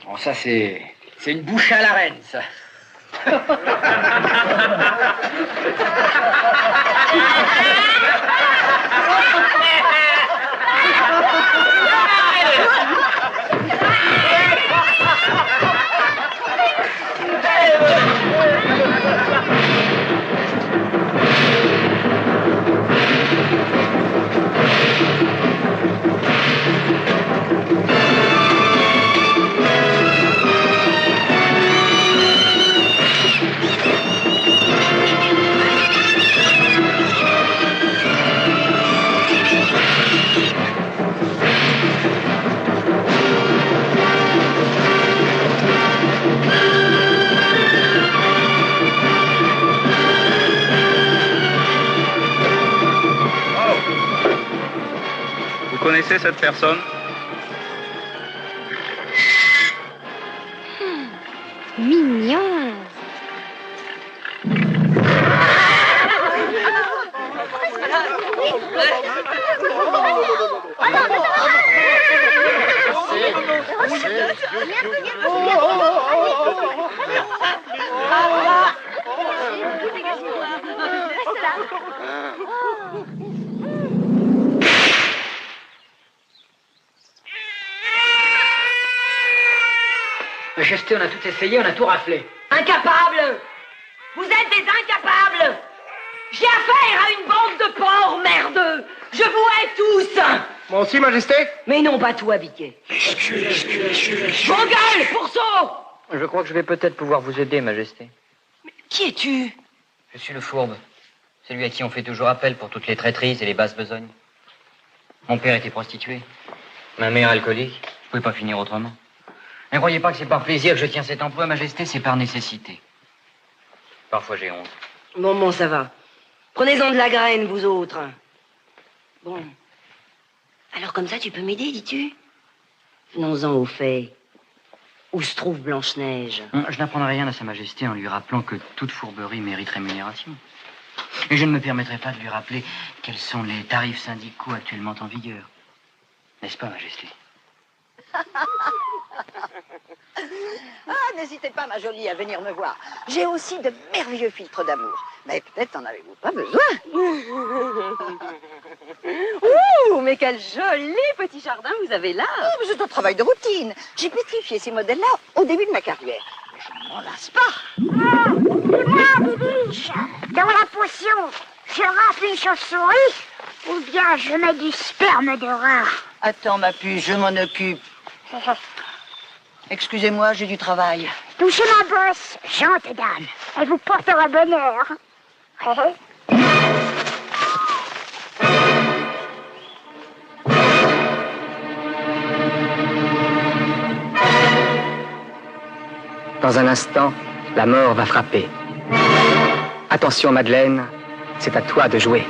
Bon, ça, c'est une bouche à la reine, ça. Vous connaissez cette personne? Mignon. Majesté, on a tout essayé, on a tout raflé. Incapables! Vous êtes des incapables! J'ai affaire à une bande de porcs merdeux! Je vous hais tous! Moi aussi, Majesté? Mais non, pas toi, Biquet. Vos gueules, pourceau! Je crois que je vais peut-être pouvoir vous aider, Majesté. Qui es-tu? Je suis le fourbe. Celui à qui on fait toujours appel pour toutes les traîtrises et les basses besognes. Mon père était prostitué. Ma mère alcoolique. Je pouvais pas finir autrement. Ne croyez pas que c'est par plaisir que je tiens cet emploi, Majesté, c'est par nécessité. Parfois j'ai honte. Bon, ça va. Prenez-en de la graine, vous autres. Bon. Alors comme ça, tu peux m'aider, dis-tu? Venons-en au fait. Où se trouve Blanche-Neige? Je n'apprendrai rien à Sa Majesté en lui rappelant que toute fourberie mérite rémunération. Et je ne me permettrai pas de lui rappeler quels sont les tarifs syndicaux actuellement en vigueur. N'est-ce pas, Majesté? Ah, n'hésitez pas, ma jolie, à venir me voir. J'ai aussi de merveilleux filtres d'amour. Mais peut-être n'en avez-vous pas besoin. Ouh, mais quel joli petit jardin vous avez là. Oh, mais c'est un travail de routine. J'ai pétrifié ces modèles-là au début de ma carrière. Mais je ne m'en lasse pas. Bibiche, dans la potion, je remplis une chauve-souris ou bien je mets du sperme de rat. Attends, ma puce, je m'en occupe. Excusez-moi, j'ai du travail. Touchez ma bosse, gentille dame. Elle vous portera bonheur. Dans un instant, la mort va frapper. Attention, Madeleine, c'est à toi de jouer.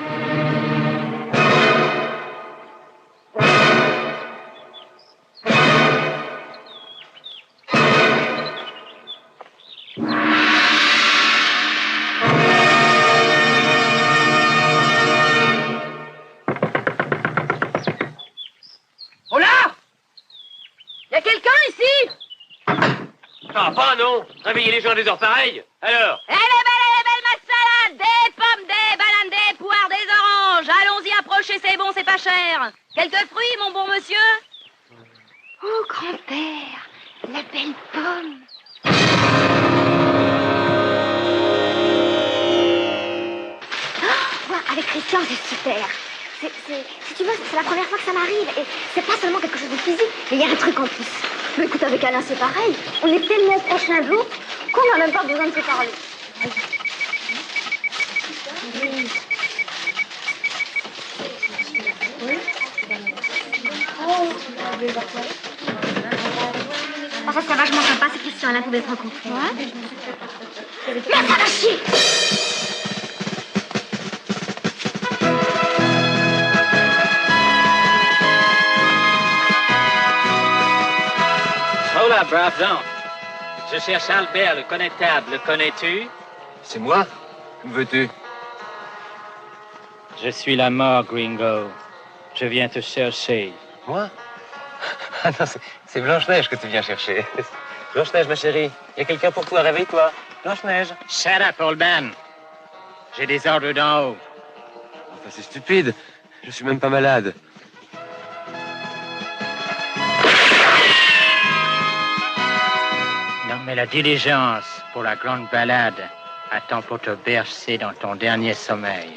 Oh là! Y a quelqu'un ici? Ah, pas non. Réveiller les gens à des heures pareilles. Alors? Elle est belle ma salade. Des pommes, des bananes, des poires, des oranges. Allons-y, approchez, c'est bon, c'est pas cher. Quelques fruits, mon bon monsieur? Oh, grand-père, la belle pomme. Voir avec Christian, c'est super. Si tu veux, c'est la première fois que ça m'arrive. Et c'est pas seulement quelque chose de physique, mais il y a un truc en plus. Mais écoute, avec Alain, c'est pareil. On est tellement proches l'un de l'autre qu'on n'a même pas besoin de se parler. Oh, ça serait vachement sympa si Christian et Alain pouvaient se rencontrer. Ouais. Merde, ça va chier! Hola, brave gens. Je cherche Albert, le connétable. Le connais-tu? C'est moi? Que veux-tu? Je suis la mort, gringo. Je viens te chercher. Moi? Ah non, c'est Blanche-Neige que tu viens chercher. Blanche-Neige, ma chérie, il y a quelqu'un pour toi, réveille-toi. Blanche-Neige. Shut up, old man. J'ai des ordres d'en haut. Enfin, c'est stupide. Je suis même pas malade. Non, mais la diligence pour la grande balade attend pour te bercer dans ton dernier sommeil.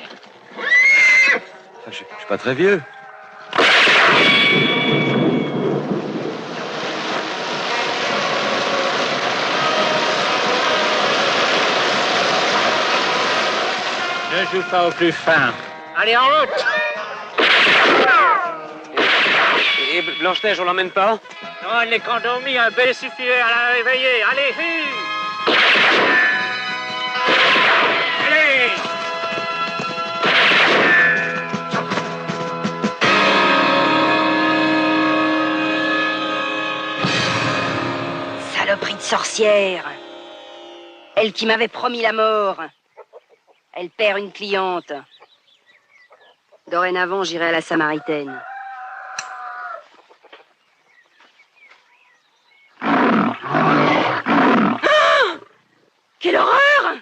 Enfin, je suis pas très vieux. Ne joue pas au plus fin. Allez, en route! Et Blanche-Neige, on l'emmène pas? Non, elle n'est qu'endormie, un bel suffirait à la réveiller. Allez, hue! Allez! Saloperie de sorcière. Elle qui m'avait promis la mort. Elle perd une cliente. Dorénavant, j'irai à la Samaritaine. Ah! Quelle horreur!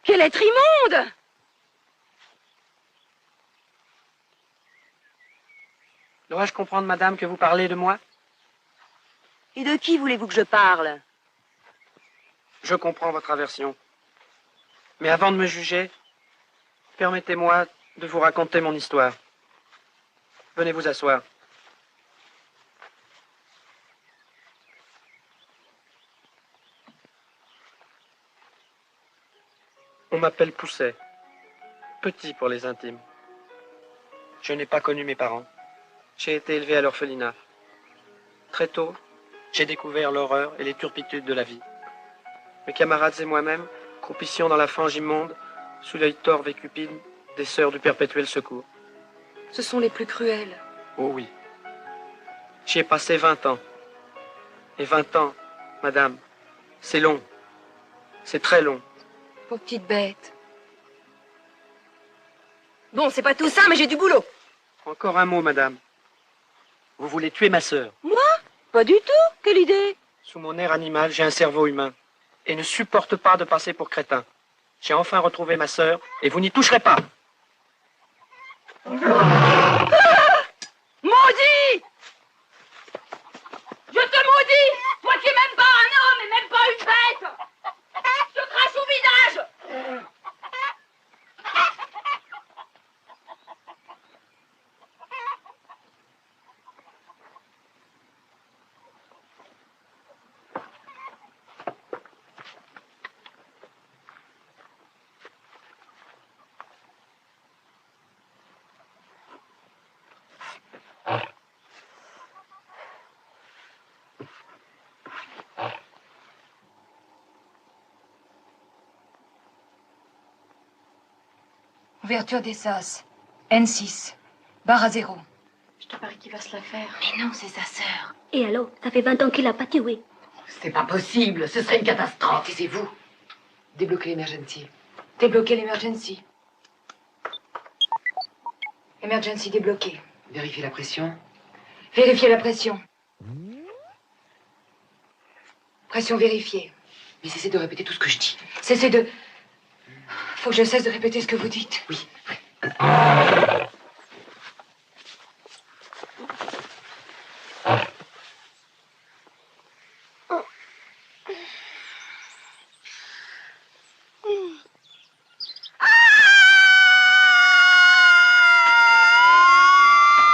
Quel être immonde! Dois-je comprendre, madame, que vous parlez de moi? Et de qui voulez-vous que je parle? Je comprends votre aversion. Mais avant de me juger, permettez-moi de vous raconter mon histoire. Venez vous asseoir. On m'appelle Pousset. Petit pour les intimes. Je n'ai pas connu mes parents. J'ai été élevé à l'orphelinat. Très tôt, j'ai découvert l'horreur et les turpitudes de la vie. Mes camarades et moi-même croupissions dans la fange immonde, sous l'œil torve et cupide des sœurs du perpétuel secours. Ce sont les plus cruels. Oh oui. J'y ai passé 20 ans. Et 20 ans, madame, c'est long. C'est très long. Pauvre petite bête. Bon, c'est pas tout ça, mais j'ai du boulot. Encore un mot, madame. Vous voulez tuer ma sœur? Moi? Pas du tout. Quelle idée? Sous mon air animal, j'ai un cerveau humain. Et ne supporte pas de passer pour crétin. J'ai enfin retrouvé ma sœur, et vous n'y toucherez pas. Maudit! Je te maudis! Toi qui es même pas un homme et même pas une bête! Je te crache au visage! Ouverture des sas. N6. Barre à 0. Je te parie qu'il va se la faire. Mais non, c'est sa sœur. Et alors, ça fait 20 ans qu'il a pas tué. C'est pas possible, ce serait une catastrophe. Taisez-vous. Débloquez l'emergency. Débloquez l'emergency. Emergency débloqué. Vérifiez la pression. Vérifiez la pression. Pression vérifiée. Mais cessez de répéter tout ce que je dis. Cessez de... Faut que je cesse de répéter ce que vous dites. Oui.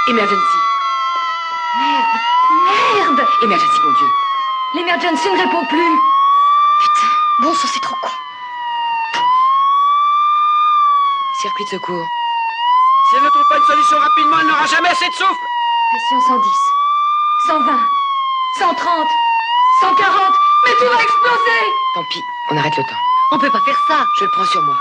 Emergency. Merde. Emergency, mon Dieu. L'emergency ne répond plus. Putain. Bon sang, c'est trop con. Circuit de secours. Si elle ne trouve pas une solution rapidement, elle n'aura jamais assez de souffle. Pression 110. 120. 130. 140. Mais tout va exploser. Tant pis, on arrête le temps. On peut pas faire ça. Je le prends sur moi.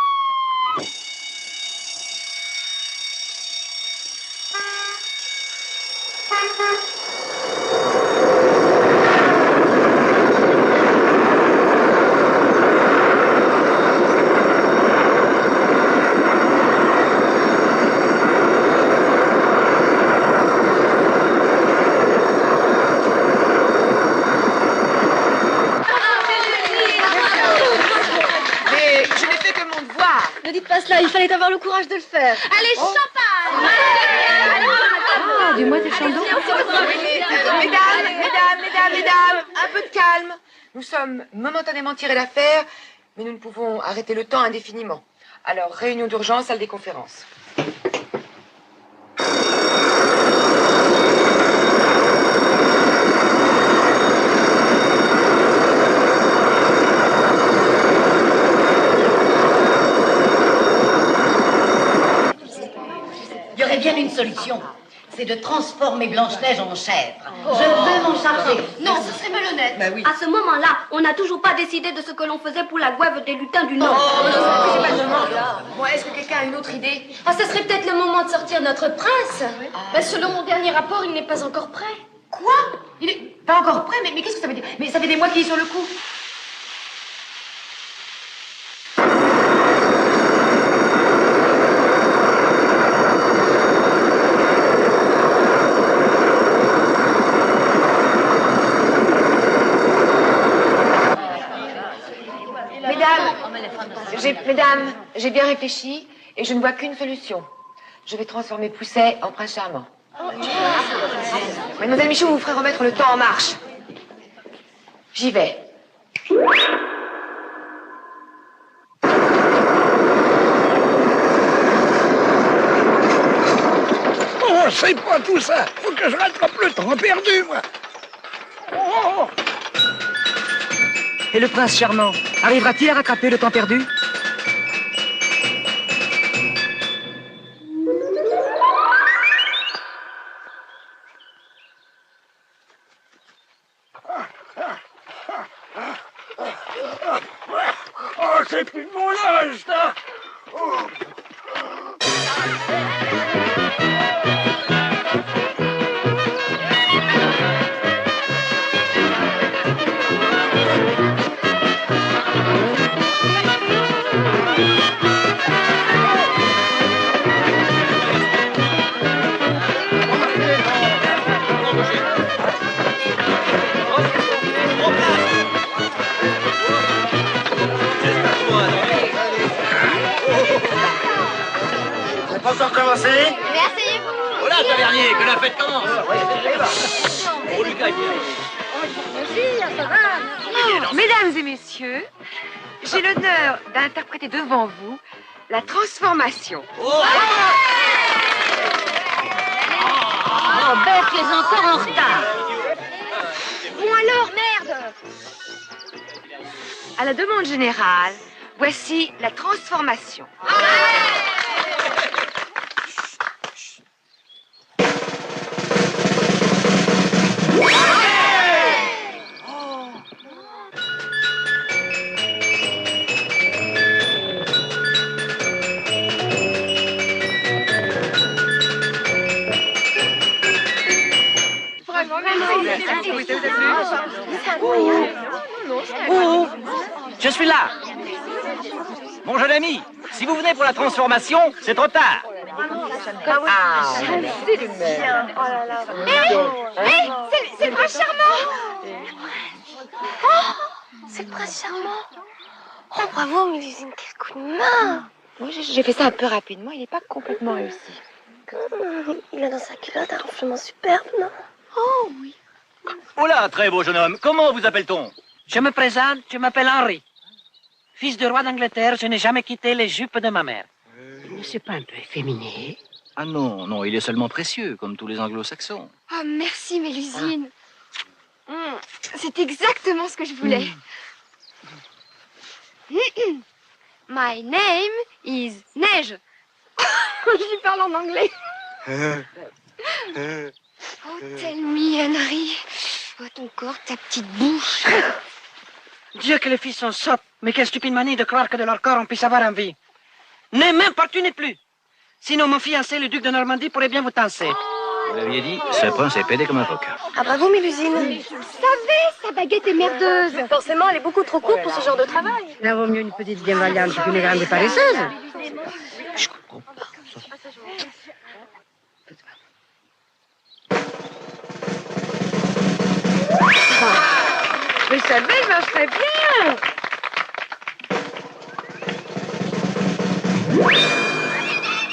Ne dites pas cela, il fallait avoir le courage de le faire. Allez, champagne! Ah, du moins des chandons. Mesdames, un peu de calme. Nous sommes momentanément tirés d'affaire, mais nous ne pouvons arrêter le temps indéfiniment. Alors, réunion d'urgence, salle des conférences. Il y aurait bien une solution. C'est de transformer Blanche-Neige en chèvre. Je veux m'en charger. Non, ce serait malhonnête. Ben oui. À ce moment-là, on n'a toujours pas décidé de ce que l'on faisait pour la gouave des lutins du Nord. Bon, est-ce que quelqu'un a une autre idée? Ah, ça serait peut-être le moment de sortir notre prince. Ben, selon mon dernier rapport, il n'est pas encore prêt. Quoi? Il est pas encore prêt? Mais qu'est-ce que ça veut dire? Mais ça fait des mois qu'il est sur le coup. Mesdames, j'ai bien réfléchi et je ne vois qu'une solution. Je vais transformer Pousset en prince charmant. Mademoiselle Michaud, vous ferez remettre le temps en marche. J'y vais. Oh, c'est pas tout ça. Faut que je rattrape le temps perdu, moi. Oh. Et le prince charmant arrivera-t-il à rattraper le temps perdu? Oh, c'est plus de mon âge, ça. Oh. On peut recommencer? tavernier, que la fête commence. Oh, Lucas, Mesdames et messieurs, j'ai l'honneur d'interpréter devant vous la transformation. Oh, Beth, tu es encore en retard. Bon alors, merde! À la demande générale, voici la transformation. Oh, je suis là. Mon jeune ami, si vous venez pour la transformation, c'est trop tard. C'est le prince charmant. Oh, c'est le prince charmant. Oh, bravo, Mélusine, quel coup de main. Oui, j'ai fait ça un peu rapidement, il n'est pas complètement réussi. Il a dans sa culotte un renflement superbe, non? Oh, oui. Oh là, très beau jeune homme. Comment vous appelle-t-on? Je me présente, je m'appelle Henri. Fils du roi d'Angleterre, je n'ai jamais quitté les jupes de ma mère. Ne c'est pas un peu efféminé? Ah non, non, il est seulement précieux, comme tous les anglo-saxons. Oh, merci, Mélusine. C'est exactement ce que je voulais. My name is Neige. Je lui parle en anglais. Oh, tell me, Henry. Oh, ton corps, ta petite bouche. Dieu que les filles sont sottes, mais quelle stupide manie de croire que de leur corps on puisse avoir envie. Ne m'importunez plus. Sinon mon fiancé, le duc de Normandie, pourrait bien vous tancer. Vous l'aviez dit, ce prince est pédé comme un phoque. Ah, bravo, Mélusine. Je le savais, sa baguette est merdeuse. Forcément, elle est beaucoup trop courte pour ce genre de travail. Là vaut mieux une petite bien vaillante qu'une grande paresseuse. Je comprends pas. Je savais, je marcherais bien.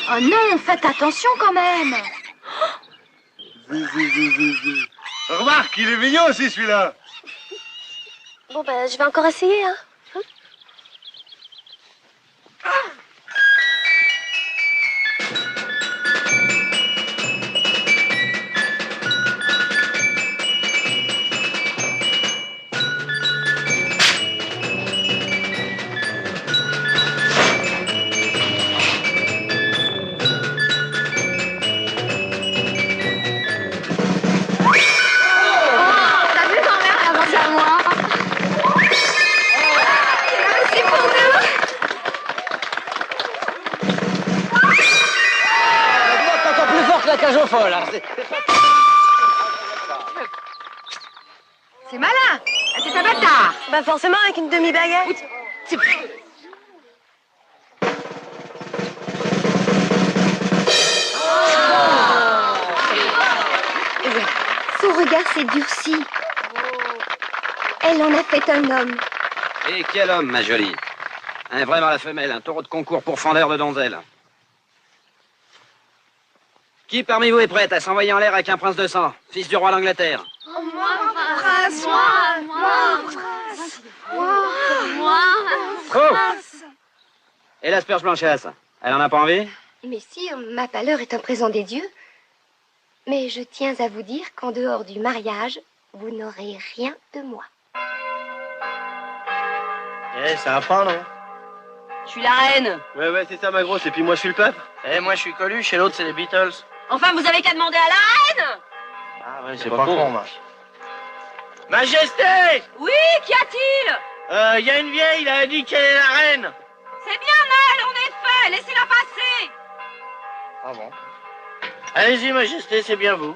Oh non, faites attention quand même. Remarque, il est mignon aussi celui-là. Bon, ben, je vais encore essayer, hein. La cage aux folles. C'est malin. C'est un bâtard. Bah forcément avec une demi-baguette. Son regard s'est durci. Elle en a fait un homme. Et quel homme, ma jolie. Un vrai mâle à femelle, un taureau de concours pour fendeur de donzelle. Qui parmi vous est prête à s'envoyer en l'air avec un prince de sang, fils du roi d'Angleterre? Oh, moi, prince, moi, prince, moi, prince. Et l'asperge blanchasse, elle en a pas envie? Messire, ma pâleur est un présent des dieux. Mais je tiens à vous dire qu'en dehors du mariage, vous n'aurez rien de moi. Eh, ça apprend, non? Je suis la reine. Ouais, c'est ça, ma grosse. Et puis moi, je suis le peuple. Eh, moi, je suis Coluche et l'autre, c'est les Beatles. Enfin, vous avez qu'à demander à la reine. Ah ouais, c'est pas con, moi. Majesté! Oui, qu'y a-t-il? Y a une vieille, elle a dit qu'elle est la reine. C'est bien elle, en effet. Laissez-la passer. Ah bon? Allez-y, Majesté, c'est bien vous.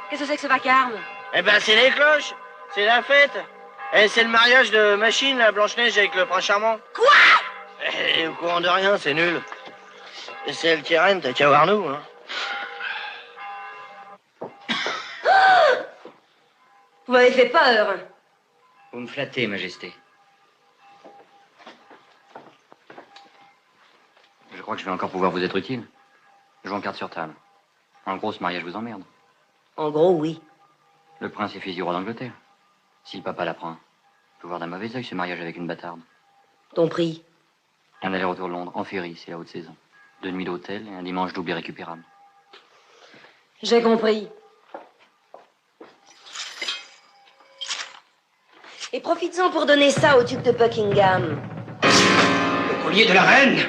Qu'est-ce que c'est que ce vacarme? Eh ben, c'est les cloches. C'est la fête. Eh, c'est le mariage de Machine, la Blanche-Neige, avec le prince charmant. Quoi? Eh, au courant de rien, c'est nul. Et c'est elle qui est reine, t'as qu'à voir nous, hein. Vous m'avez fait peur. Vous me flattez, Majesté. Je crois que je vais encore pouvoir vous être utile. Jouons carte sur table. En gros, ce mariage vous emmerde. En gros, oui. Le prince est fils du roi d'Angleterre. Si le papa l'apprend, il peut voir d'un mauvais œil ce mariage avec une bâtarde. Ton prix? Un aller-retour Londres, en ferry, c'est la haute saison. 2 nuits d'hôtel et un dimanche double irrécupérable. J'ai compris. Et profites-en pour donner ça au duc de Buckingham. Le collier de la reine.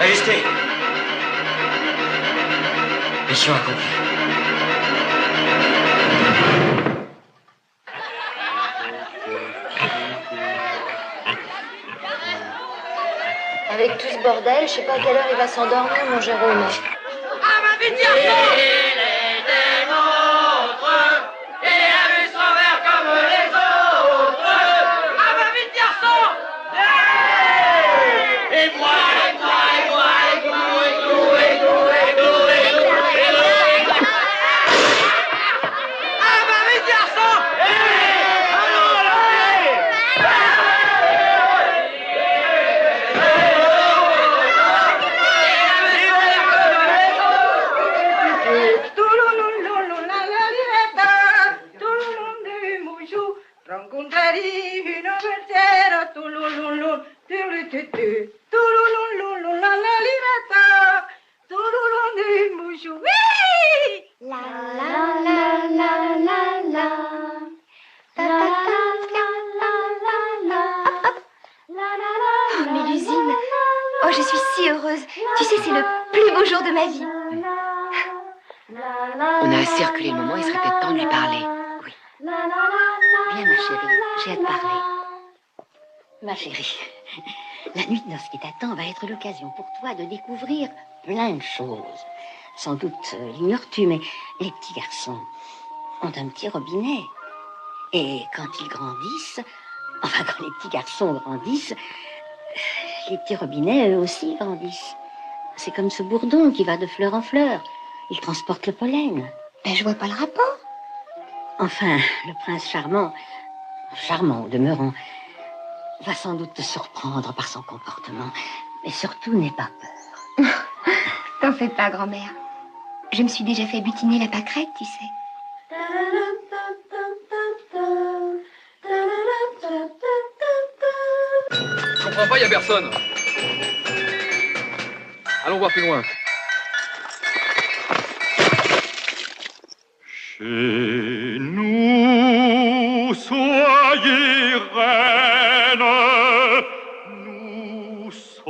Majesté. Mission accomplie. Avec tout ce bordel, je sais pas à quelle heure il va s'endormir, mon Jérôme. Ah, ma vite, garçon! Il est des nôtres, et a vu son verre comme les autres. Ah, ma vite, garçon! Et moi, et moi, et moi, et nous, et nous, et nous, et nous, et nous, et nous. Ah, ma vite, garçon! Allons, Mélusine, oh, je suis si heureuse. Tu sais, c'est le plus beau jour de ma vie. On a circulé le moment, il serait peut-être temps de lui parler. Oui. Viens, ma chérie, j'ai à te parler. Ma chérie, la nuit de noces qui t'attend va être l'occasion pour toi de découvrir plein de choses. Sans doute l'ignores-tu, mais les petits garçons ont un petit robinet. Et quand ils grandissent, enfin quand les petits garçons grandissent, les petits robinets eux aussi grandissent. C'est comme ce bourdon qui va de fleur en fleur. Il transporte le pollen. Ben, je vois pas le rapport. Enfin, le prince charmant au demeurant, va sans doute te surprendre par son comportement. Mais surtout, n'aie pas peur. T'en fais pas, grand-mère. Je me suis déjà fait butiner la pâquerette, tu sais. Je comprends pas, y a personne. Allons voir plus loin. Chez nous, soyez reine, nous sommes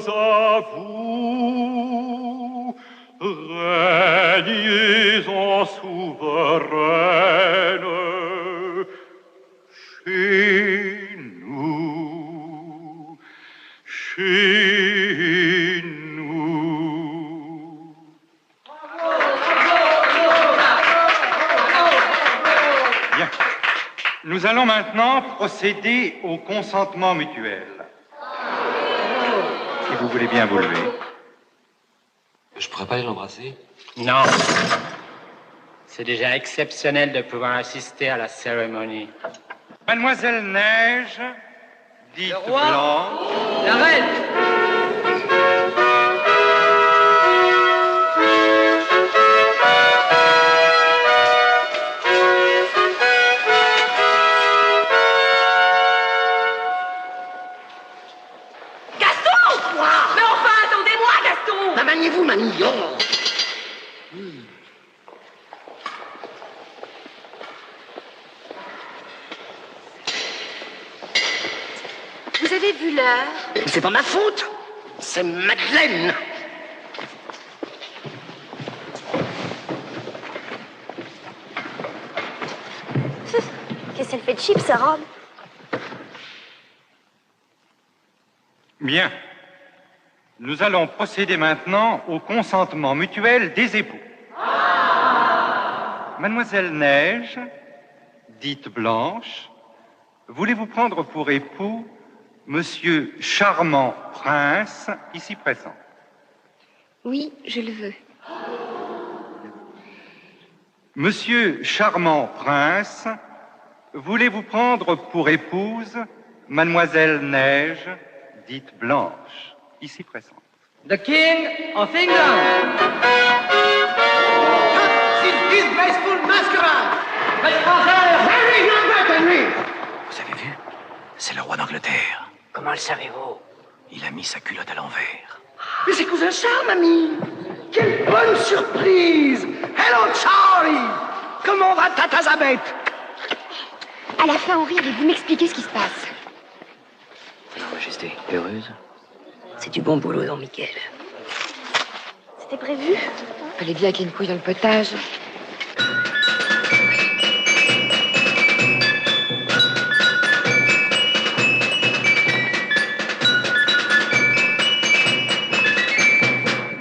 à vous, régnez en souveraine, chez nous, chez nous. Bien. Nous allons maintenant procéder au consentement mutuel. Si vous voulez bien vous lever. Je pourrais pas aller l'embrasser? Non. C'est déjà exceptionnel de pouvoir assister à la cérémonie. Mademoiselle Neige, dite Blanche. La reine. Mais enfin, attendez-moi, Gaston! Maniez-vous, mamie. Oh. Vous avez vu l'heure? C'est pas ma faute. C'est Madeleine. Qu'est-ce qu'elle fait de cheap, sa robe? Bien. Nous allons procéder maintenant au consentement mutuel des époux. Mademoiselle Neige, dite Blanche, voulez-vous prendre pour époux Monsieur Charmant Prince, ici présent? Oui, je le veux. Monsieur Charmant Prince, voulez-vous prendre pour épouse Mademoiselle Neige, dite Blanche, ici présente? The King of England. This disgraceful masquerade. Les Français, Harry Lambert and me. Vous avez vu? C'est le roi d'Angleterre. Comment le savez-vous? Il a mis sa culotte à l'envers. Mais c'est cousin Charles, mamie! Quelle bonne surprise! Hello, Charlie! Comment va Tata Zabeth? À la fin, Henri, allez-vous m'expliquer ce qui se passe? Votre Majesté, heureuse? C'est du bon boulot, don Michael. C'était prévu? Fallait bien qu'il y ait une couille dans le potage.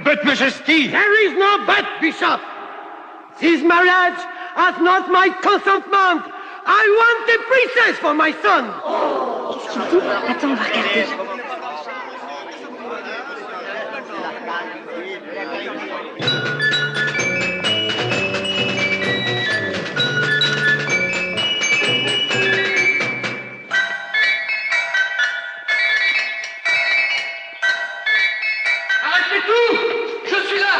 But, Majesty! There is no but, Bishop. This marriage has not my consentment. I want the princess for my son. Qu'est-ce qu'il dit? Attends, on va regarder. Arrêtez tout! Je suis là!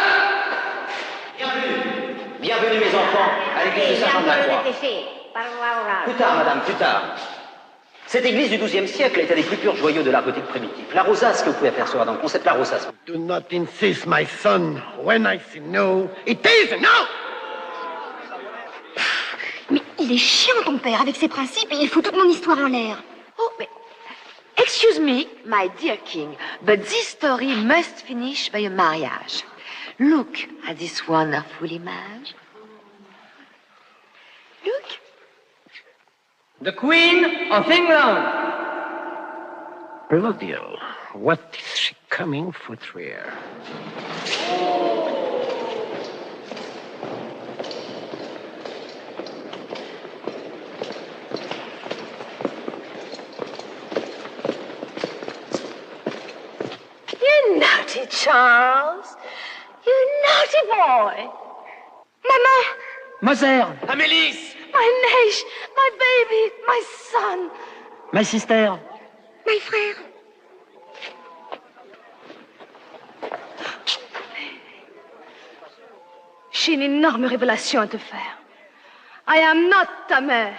Bienvenue, mes enfants, à l'église de Saint-Jean-de-la-Croix. Plus tard, madame, plus tard. Cette église du XIIe siècle est un des plus purs joyaux de l'art gothique primitif. La rosace que vous pouvez apercevoir dans le concept, la rosace. Do not insist, my son. When I say no, it is no! Mais il est chiant, ton père, avec ses principes, et il fout toute mon histoire en l'air. Oh, mais... Excuse me, my dear king, but this story must finish by a marriage. Look at this wonderful image. Look. The Queen of England. Bloody hell, what is she coming for here? You naughty Charles. You naughty boy. Maman! Moser. Amélis! My Neige, my baby, my son. My sister. My frère. J'ai une énorme révélation à te faire. I am not ta mère.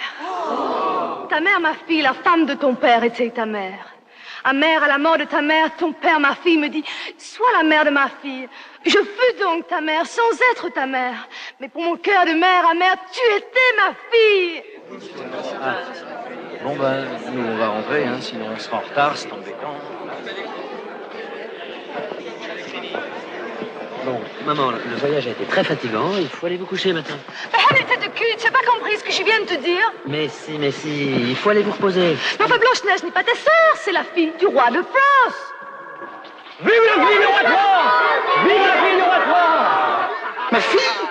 Ta mère, ma fille, la femme de ton père était ta mère. Amère à la mort de ta mère, ton père, ma fille, me dit, sois la mère de ma fille. Je fus donc ta mère, sans être ta mère. Mais pour mon cœur de mère amère, tu étais ma fille. Ah. Bon, ben, nous, on va rentrer, hein, sinon on sera en retard, c'est embêtant. Bon, maman, le voyage a été très fatigant, il faut aller vous coucher maintenant. Mais Henry, tête de cul, tu n'as pas compris ce que je viens de te dire? Mais si, il faut aller vous reposer. Mais enfin, Blanche-Neige n'est pas ta sœur, c'est la fille du roi de France. Vive la fille du roi de France! Vive la fille du roi de France! Ma fille?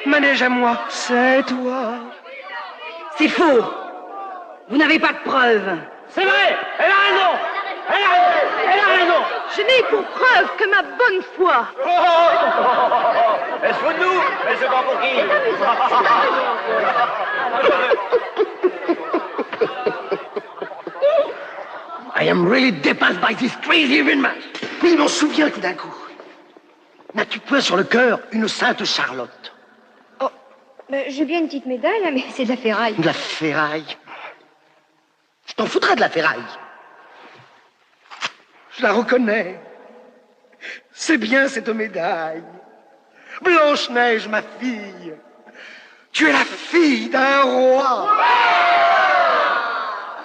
Manège à moi, c'est toi. C'est faux. Vous n'avez pas de preuves. C'est vrai! Elle a raison! Elle a raison! Je n'ai pour preuve que ma bonne foi. Elle se fout de nous! Elle se prend pour qui? I am really dépassed by this crazy woman. Mais il m'en souvient tout d'un coup. N'as-tu point sur le cœur une sainte Charlotte? Oh, j'ai bien une petite médaille, mais c'est de la ferraille. De la ferraille? Je t'en foutrais de la ferraille. Je la reconnais. C'est bien cette médaille. Blanche-Neige, ma fille. Tu es la fille d'un roi.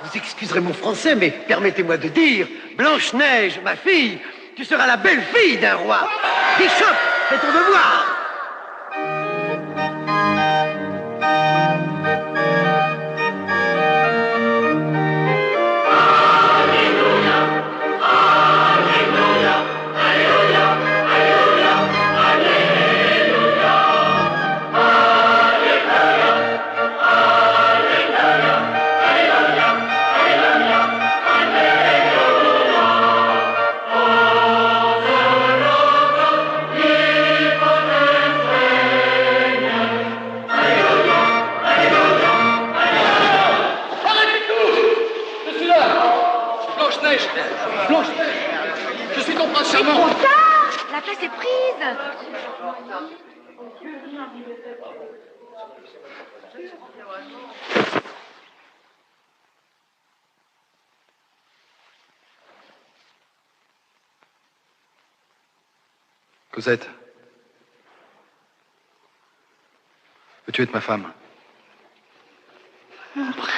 Vous excuserez mon français, mais permettez-moi de dire, Blanche-Neige, ma fille, tu seras la belle-fille d'un roi. Bishop, fais ton devoir. Alléluia. Trop tard! La place est prise! Cosette. Veux-tu être ma femme? Mon prince.